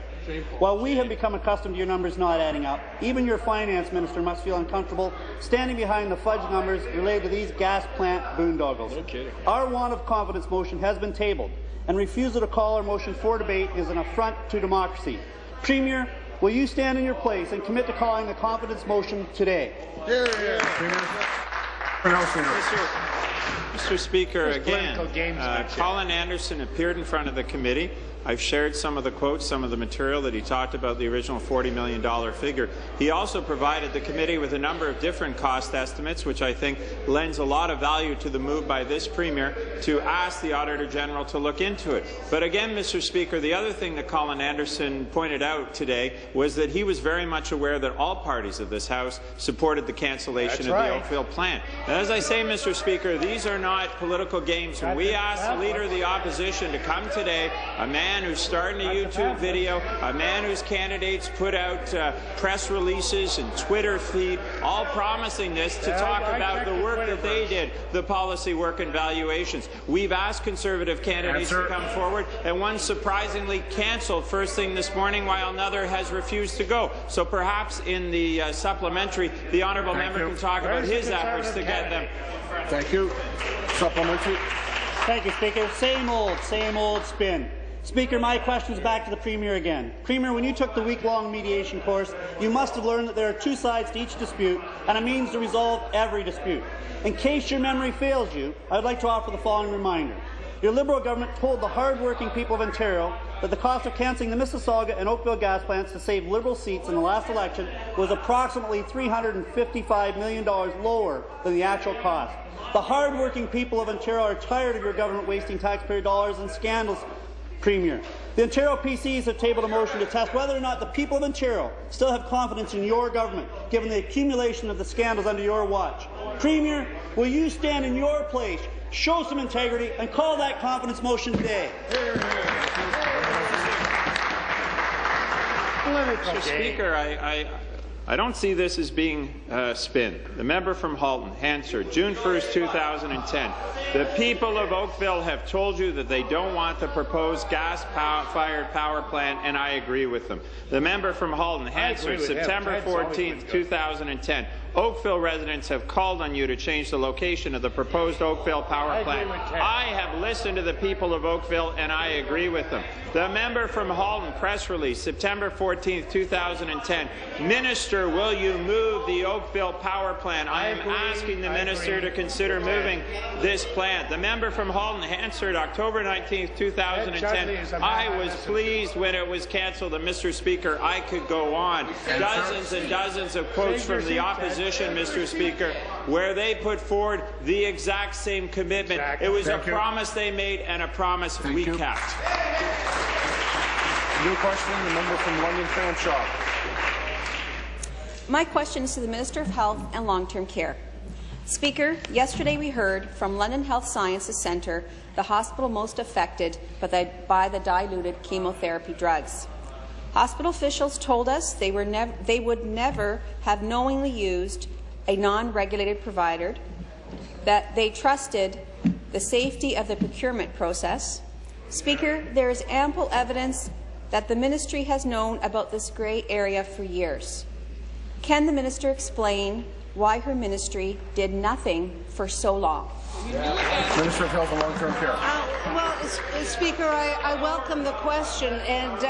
While we have become accustomed to your numbers not adding up, even your Finance Minister must feel uncomfortable standing behind the fudge numbers related to these gas plant boondoggles. Okay. Our want of confidence motion has been tabled, and refusal to call our motion for debate is an affront to democracy. Premier, will you stand in your place and commit to calling the confidence motion today? Here, here. Mr. Speaker, again, Colin Anderson appeared in front of the committee. I've shared some of the quotes, some of the material that he talked about, the original $40 million figure. He also provided the committee with a number of different cost estimates, which I think lends a lot of value to the move by this Premier to ask the Auditor General to look into it. But again, Mr. Speaker, the other thing that Colin Anderson pointed out today was that he was very much aware that all parties of this House supported the cancellation of the Oakville plant. And as I say, Mr. Speaker, these are not political games. When we asked the Leader of the Opposition to come today, a man who's starting a YouTube video, a man whose candidates put out press releases and Twitter feed, all promising this to talk about the work that they did, the policy work and valuations. We've asked Conservative candidates to come forward, and one surprisingly cancelled first thing this morning, while another has refused to go. So perhaps in the supplementary, the honourable member can talk about his efforts to get them. Thank you. Supplementary. Thank you, Speaker. Same old spin. Speaker, my question is back to the Premier again. Premier, when you took the week-long mediation course, you must have learned that there are 2 sides to each dispute and a means to resolve every dispute. In case your memory fails you, I would like to offer the following reminder. Your Liberal government told the hard-working people of Ontario that the cost of cancelling the Mississauga and Oakville gas plants to save Liberal seats in the last election was approximately $355 million lower than the actual cost. The hard-working people of Ontario are tired of your government wasting taxpayer dollars in scandals, Premier. The Ontario PCs have tabled a motion to test whether or not the people of Ontario still have confidence in your government, given the accumulation of the scandals under your watch. Premier, will you stand in your place, show some integrity, and call that confidence motion today? Mr. Speaker, I don't see this as being spin. The member from Halton, Hansard, June 1st, 2010. The people of Oakville have told you that they don't want the proposed gas-fired power plant, and I agree with them. The member from Halton, Hansard, September 14th, 2010. Oakville residents have called on you to change the location of the proposed Oakville power plant. I have listened to the people of Oakville, and I agree with them. The member from Halton, press release, September 14th, 2010. Minister, will you move the Oakville power plant? I am asking the minister to consider moving this plant. The member from Halton, Hansard, October 19th, 2010. I was pleased when it was cancelled. And Mr. Speaker, I could go on. Dozens and dozens of quotes from the opposition, Mr. Speaker, where they put forward the exact same commitment. It was a promise they made and a promise we kept. New question, the member from London Fanshawe. My question is to the Minister of Health and Long-Term Care. Speaker, yesterday we heard from London Health Sciences Centre, the hospital most affected by the diluted chemotherapy drugs. Hospital officials told us they would never have knowingly used a non-regulated provider, that they trusted the safety of the procurement process. Speaker, there is ample evidence that the ministry has known about this grey area for years. Can the minister explain why her ministry did nothing for so long? Minister of Health and Long-Term Care. Speaker, I welcome the question, and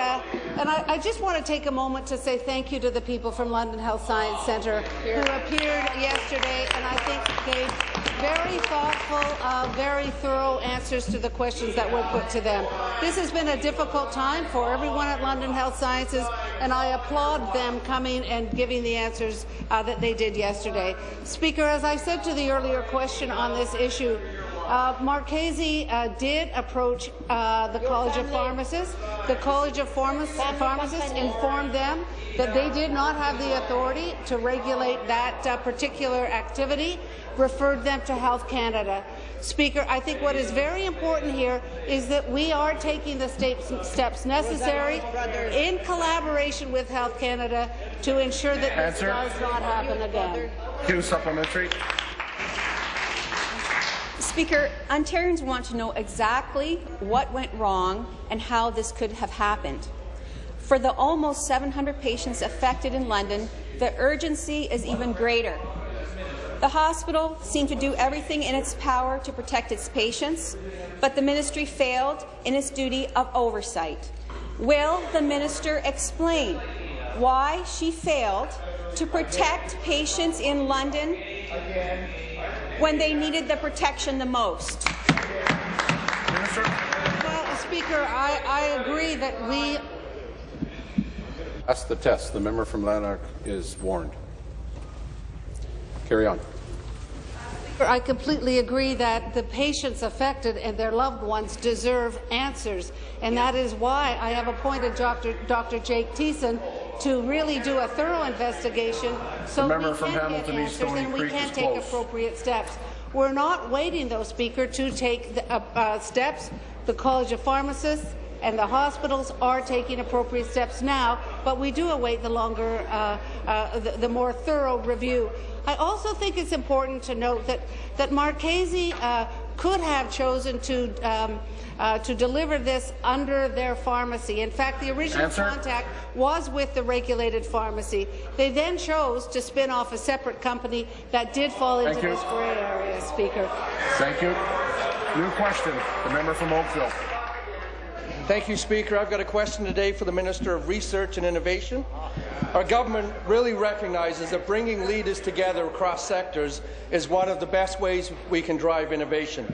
I just want to take a moment to say thank you to the people from London Health Science Centre who appeared yesterday, and I think gave very thoughtful, very thorough answers to the questions that were put to them. This has been a difficult time for everyone at London Health Sciences, and I applaud them coming and giving the answers that they did yesterday. Speaker, as I said to the earlier question on this issue, Marchese did approach the College of Pharmacists. The College of Pharmacists informed them that they did not have the authority to regulate that particular activity, referred them to Health Canada. Speaker, I think what is very important here is that we are taking the steps necessary in collaboration with Health Canada to ensure that this does not happen again. Supplementary. Speaker, Ontarians want to know exactly what went wrong and how this could have happened. For the almost 700 patients affected in London, the urgency is even greater. The hospital seemed to do everything in its power to protect its patients, but the ministry failed in its duty of oversight. Will the minister explain why she failed to protect patients in London when they needed the protection the most? Well, Speaker, I agree that we... That's the test. The member from Lanark is warned. Carry on. I completely agree that the patients affected and their loved ones deserve answers, and that is why I have appointed Dr. Jake Thiessen to really do a thorough investigation so we can get answers and we can take appropriate steps. We're not waiting, though, Speaker, to take steps. The College of Pharmacists and the hospitals are taking appropriate steps now, but we do await the longer, the more thorough review. I also think it's important to note that Marchese could have chosen to deliver this under their pharmacy. In fact, the original contact was with the regulated pharmacy. They then chose to spin off a separate company that did fall into this grey area, Speaker. Thank you. New question. The member from Oakville. Thank you, Speaker. I've got a question today for the Minister of Research and Innovation. Our government really recognizes that bringing leaders together across sectors is one of the best ways we can drive innovation.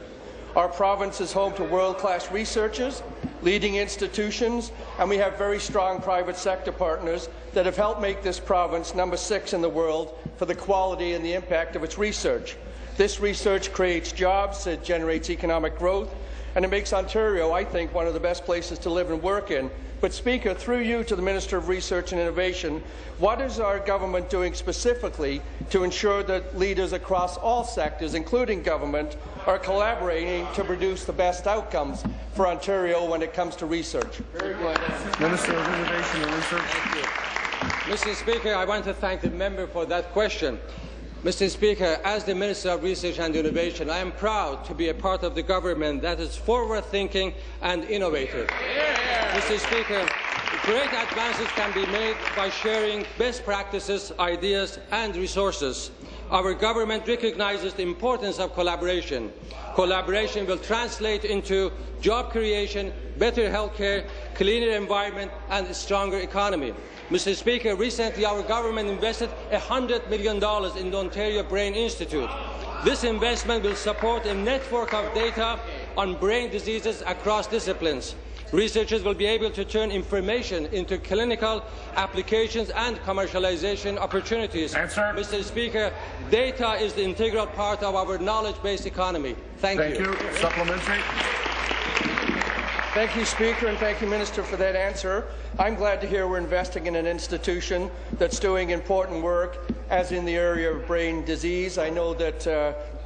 Our province is home to world-class researchers, leading institutions, and we have very strong private sector partners that have helped make this province number 6 in the world for the quality and the impact of its research. This research creates jobs, it generates economic growth, and it makes Ontario, I think, one of the best places to live and work in. But, Speaker, through you to the Minister of Research and Innovation, what is our government doing specifically to ensure that leaders across all sectors, including government, are collaborating to produce the best outcomes for Ontario when it comes to research? Minister of Innovation and Research. Mr. Speaker, I want to thank the member for that question. Mr. Speaker, as the Minister of Research and Innovation, I am proud to be a part of the government that is forward-thinking and innovative. Mr. Speaker, great advances can be made by sharing best practices, ideas and resources. Our government recognises the importance of collaboration. Collaboration will translate into job creation, better health care, cleaner environment and a stronger economy. Mr. Speaker, recently our government invested $100 million in the Ontario Brain Institute. This investment will support a network of data on brain diseases across disciplines. Researchers will be able to turn information into clinical applications and commercialization opportunities. Mr. Speaker, data is the integral part of our knowledge-based economy. Thank you. Supplementary. Thank you, Speaker, and thank you, Minister, for that answer. I'm glad to hear we're investing in an institution that's doing important work, as in the area of brain disease. I know that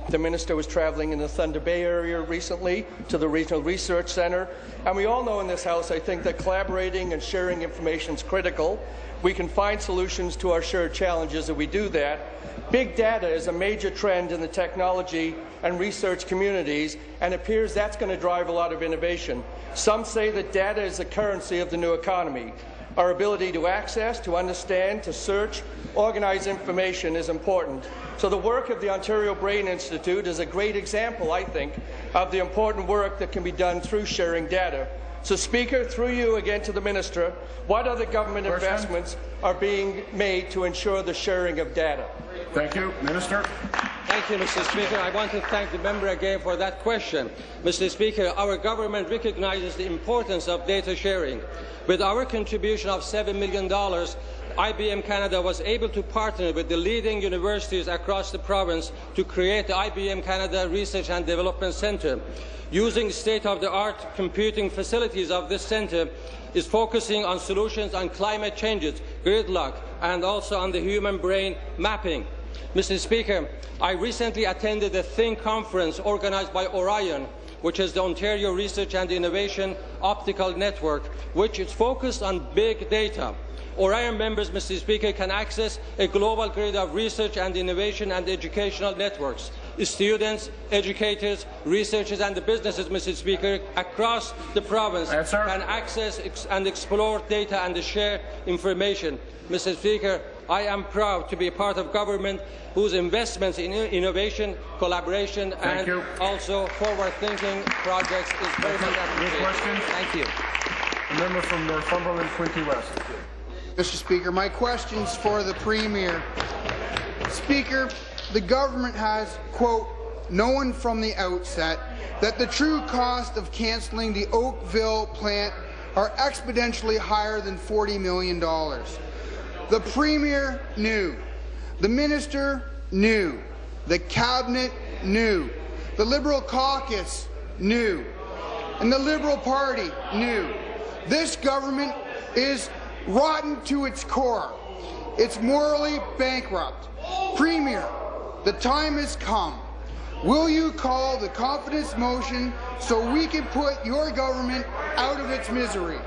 the Minister was travelling in the Thunder Bay area recently to the Regional Research Centre. And we all know in this House, I think, that collaborating and sharing information is critical. We can find solutions to our shared challenges if we do that. Big data is a major trend in the technology and research communities, and it appears that's going to drive a lot of innovation. Some say that data is the currency of the new economy. Our ability to access, to understand, to search, organize information is important. So the work of the Ontario Brain Institute is a great example, I think, of the important work that can be done through sharing data. So, Speaker, through you again to the Minister, what other government investments are being made to ensure the sharing of data? Thank you. Minister. Thank you, Mr. Speaker. I want to thank the member again for that question. Mr. Speaker, our government recognises the importance of data sharing. With our contribution of $7 million, IBM Canada was able to partner with the leading universities across the province to create the IBM Canada Research and Development Centre. Using state-of-the-art computing facilities of this centre is focusing on solutions on climate changes, gridlock, and also on the human brain mapping. Mr. Speaker, I recently attended a Think conference organised by Orion, which is the Ontario Research and Innovation Optical Network, which is focused on big data. Orion members, Mr. Speaker, can access a global grid of research and innovation and educational networks. Students, educators, researchers and the businesses, Mr. Speaker, across the province can access and explore data and share information. Mr. Speaker, I am proud to be a part of government whose investments in innovation, collaboration and also forward-thinking projects is very much appreciated. Thank you. The member from Northumberland, Quinte West. Mr. Speaker, my question's for the Premier. Speaker, the government has, quote, known from the outset that the true cost of cancelling the Oakville plant are exponentially higher than $40 million. The Premier knew. The Minister knew. The Cabinet knew. The Liberal caucus knew. And the Liberal Party knew. This government is rotten to its core. It's morally bankrupt. Premier, the time has come. Will you call the confidence motion so we can put your government out of its misery?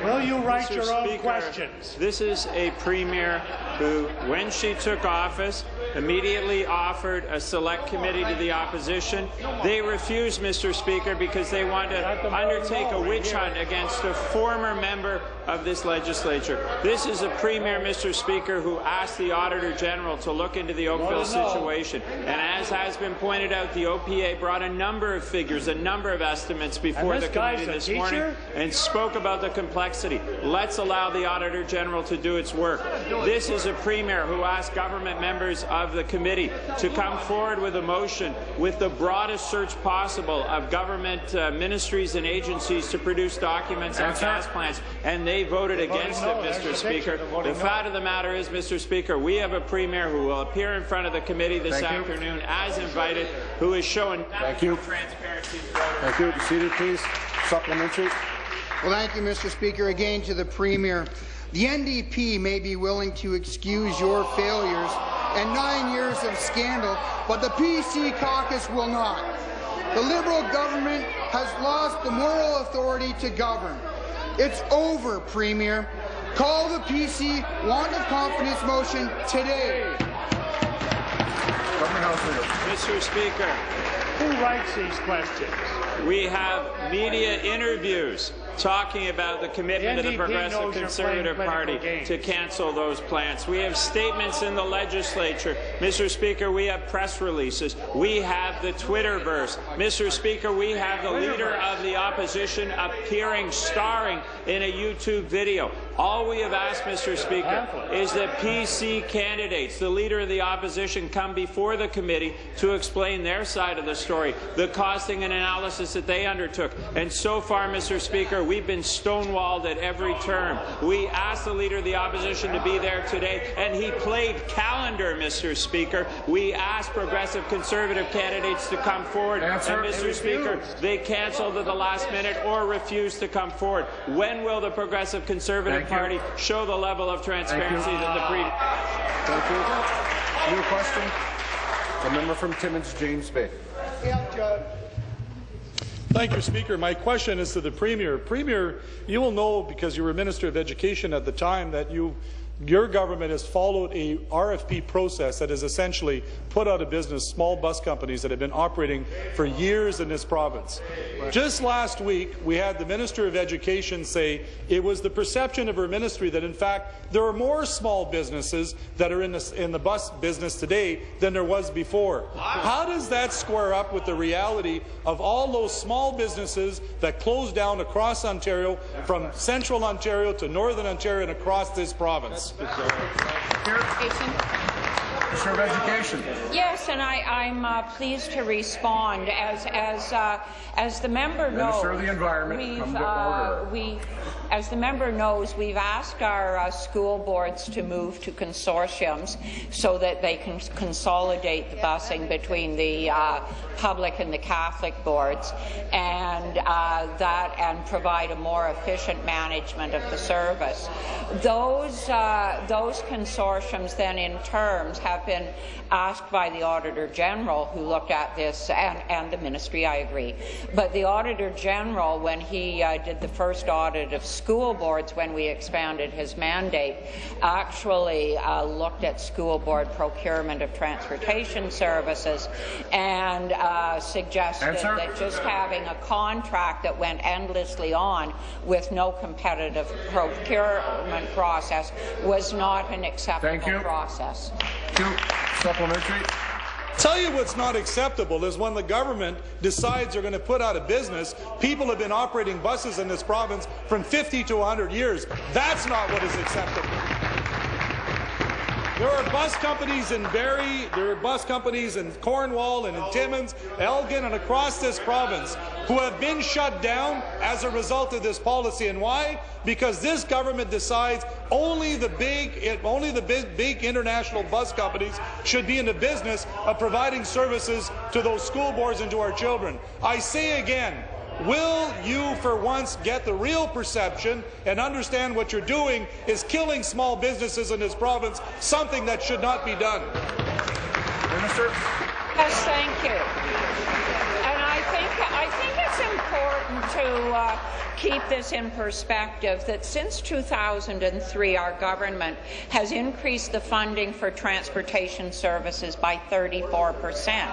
Will you write Mr. your own Speaker, questions? This is a Premier who, when she took office, immediately offered a select committee to the opposition. They refused, Mr. Speaker, because they wanted to undertake a witch hunt against a former member of this legislature. This is a Premier, Mr. Speaker, who asked the Auditor General to look into the Oakville situation. And as has been pointed out, the OPA brought a number of figures, a number of estimates before the committee this morning and spoke about the complexity. Let's allow the Auditor General to do its work. This is a Premier who asked government members of the committee to come forward with a motion with the broadest search possible of government ministries and agencies to produce documents on gas plants, and they voted against it, Mr. Speaker. The fact of the matter is, Mr. Speaker, we have a Premier who will appear in front of the committee this afternoon as invited, who is showing transparency. Thank you. Be seated, please. Supplementary. Well, thank you, Mr. Speaker. Again to the Premier. The NDP may be willing to excuse your failures and 9 years of scandal, but the PC caucus will not. The Liberal government has lost the moral authority to govern. It's over, Premier. Call the PC want of confidence motion today. Mr. Speaker. Who writes these questions? We have media interviews talking about the commitment of the Progressive Conservative Party to cancel those plants. We have statements in the legislature. Mr. Speaker, we have press releases. We have the Twitterverse. Mr. Speaker, we have the leader of the opposition appearing, starring in a YouTube video. All we have asked, Mr. Speaker, is that PC candidates, the leader of the opposition, come before the committee to explain their side of the story, the costing and analysis that they undertook. And so far, Mr. Speaker, we've been stonewalled at every turn. We asked the Leader of the Opposition to be there today, and he played calendar, Mr. Speaker. We asked Progressive Conservative candidates to come forward, and Mr. Speaker, they cancelled at the last minute or refused to come forward. When will the Progressive Conservative Party show the level of transparency that the previous... Thank you. New question. The member from Timmins, James Bay. Thank you, Speaker. My question is to the Premier. Premier, you will know, because you were Minister of Education at the time, that your government has followed a RFP process that has essentially put out of business small bus companies that have been operating for years in this province. Just last week, we had the Minister of Education say it was the perception of her ministry that, in fact, there are more small businesses that are in the bus business today than there was before. How does that square up with the reality of all those small businesses that closed down across Ontario, from central Ontario to northern Ontario and across this province? Minister of Education. Yes, and I'm pleased to respond. As the member knows, Minister of the Environment, come to order. As the member knows, we've asked our school boards to move to consortiums so that they can consolidate the busing between the public and the Catholic boards, and provide a more efficient management of the service. Those consortiums then, in terms, have been asked by the Auditor General, who looked at this, and the Ministry, I agree. But the Auditor General, when he did the first audit of school boards when we expanded his mandate, actually looked at school board procurement of transportation services and suggested that just having a contract that went endlessly on with no competitive procurement process was not an acceptable process. Supplementary. Tell you what's not acceptable is when the government decides they're going to put out of business. People have been operating buses in this province from 50 to 100 years. That's not what is acceptable. There are bus companies in Barrie, there are bus companies in Cornwall and in Timmins, Elgin and across this province who have been shut down as a result of this policy. And why? Because this government decides only the big international bus companies should be in the business of providing services to those school boards and to our children. I say again, will you for once get the real perception and understand what you're doing is killing small businesses in this province, something that should not be done? Minister. Yes, thank you. And I think it's important to keep this in perspective, that since 2003 our government has increased the funding for transportation services by 34%.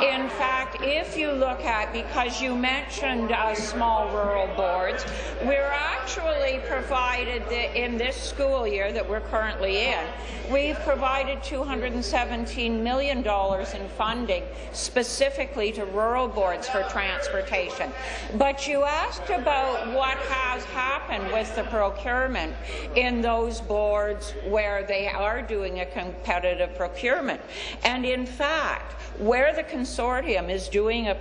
In fact, if you look at, because you mentioned small rural boards, we're actually provided, in this school year that we're currently in, we've provided $217 million in funding specifically to rural boards for transportation. But you asked about what has happened with the procurement in those boards where they are doing a competitive procurement. And in fact, where the consortium is doing a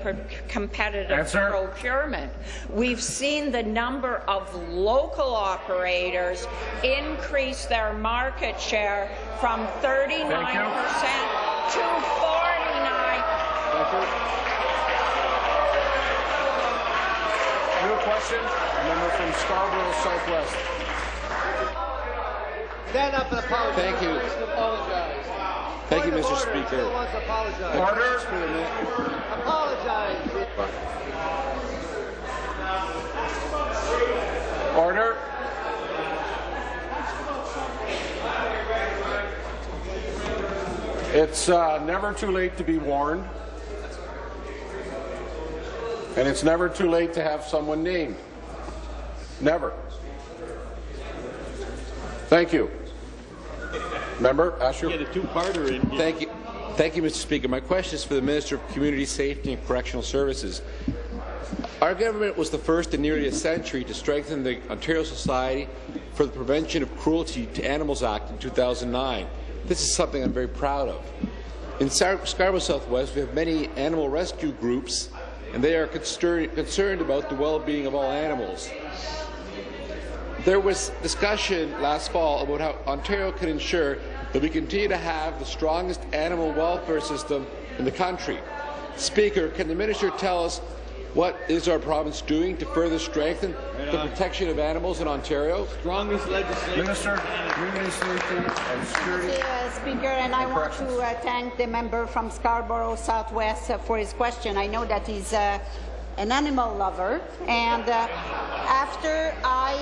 competitive procurement, we've seen the number of local operators increase their market share from 39% to 49%. New question, member from Scarborough Southwest. Stand up and apologize. Thank you. Apologize. Thank you, Mr. Speaker. Order. Order. It's never too late to be warned, and it's never too late to have someone named. Never. Thank you. Member, Asher. Get a two-parter in here. Thank you, Mr. Speaker. My question is for the Minister of Community Safety and Correctional Services. Our government was the first in nearly a century to strengthen the Ontario Society for the Prevention of Cruelty to Animals Act in 2009. This is something I'm very proud of. In Scarborough Southwest, we have many animal rescue groups, and they are concerned about the well-being of all animals. There was discussion last fall about how Ontario can ensure that we continue to have the strongest animal welfare system in the country. Speaker, can the Minister tell us what is our province doing to further strengthen the protection of animals in Ontario? Strongest legislation. Minister, Community Safety and Security. Speaker, and I want to thank the member from Scarborough Southwest for his question. I know that he's an animal lover, and after I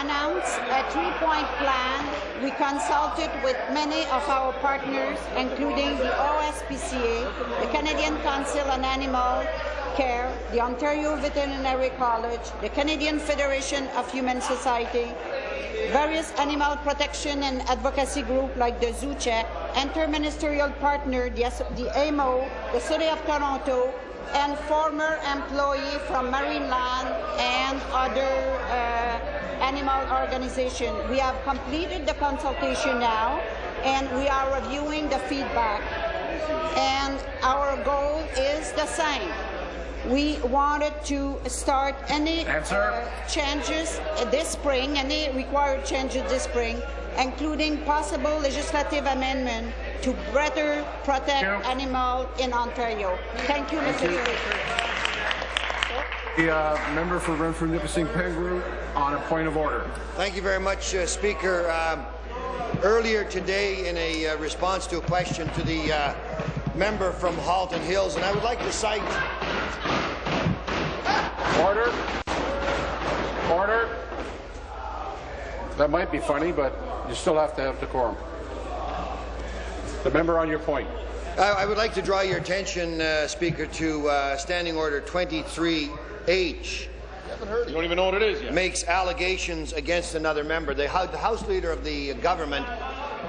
announced a 3-point plan, we consulted with many of our partners, including the OSPCA, the Canadian Council on Animal Care, the Ontario Veterinary College, the Canadian Federation of Humane Society, various animal protection and advocacy groups like the Zoo Check, interministerial partner, the AMO, the City of Toronto, and former employee from Marineland and other animal organizations. We have completed the consultation now, and we are reviewing the feedback. And our goal is the same. We wanted to start any changes this spring, any required changes this spring, including possible legislative amendment to better protect animals in Ontario. Thank you, Mr. Speaker. The member for Renfrew-Nipissing-Penguin on a point of order. Thank you very much, Speaker. Earlier today, in a response to a question to the member from Halton Hills, and I would like to cite. Order. Order. That might be funny, but you still have to have decorum. The member on your point. I would like to draw your attention, Speaker, to Standing Order 23H. You don't even know what it is yet. Makes allegations against another member. The House Leader of the government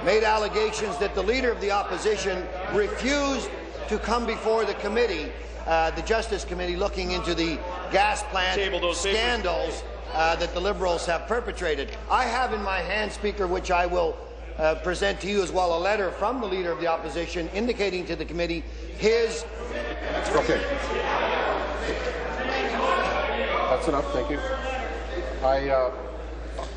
made allegations that the Leader of the Opposition refused to come before the committee, the Justice Committee, looking into the gas plant scandals that the Liberals have perpetrated. I have in my hand, Speaker, which I will present to you as well, a letter from the Leader of the Opposition indicating to the committee his... Okay. That's enough, thank you.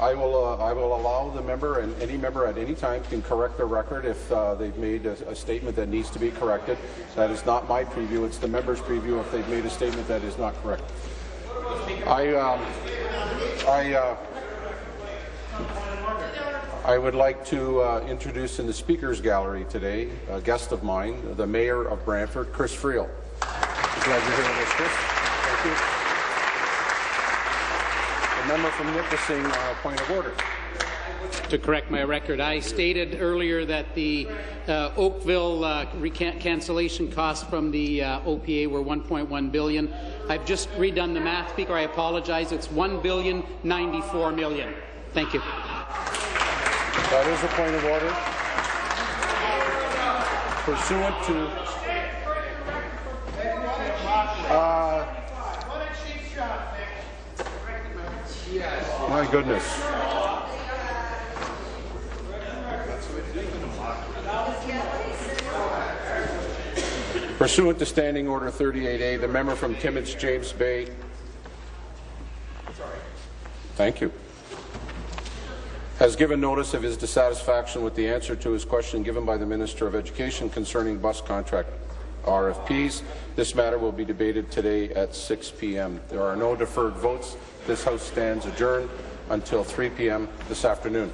I will allow the member, and any member at any time can correct the record if they've made a statement that needs to be corrected. That is not my preview, it's the member's preview if they've made a statement that is not correct. I would like to introduce in the Speaker's Gallery today a guest of mine, the Mayor of Brantford, Chris Friel. Glad you're here with us, Chris. Thank you. The member from Nipissing, point of order. To correct my record, I stated earlier that the Oakville cancellation costs from the OPA were $1.1 billion. I've just redone the math, Speaker. I apologize. It's $1.094 billion. Thank you. That is a point of order. Pursuant to... my goodness. Pursuant to Standing Order 38A, the member from Timmins James Bay. Thank you. Has given notice of his dissatisfaction with the answer to his question given by the Minister of Education concerning bus contract RFPs. This matter will be debated today at 6 p.m. There are no deferred votes. This House stands adjourned until 3 p.m. this afternoon.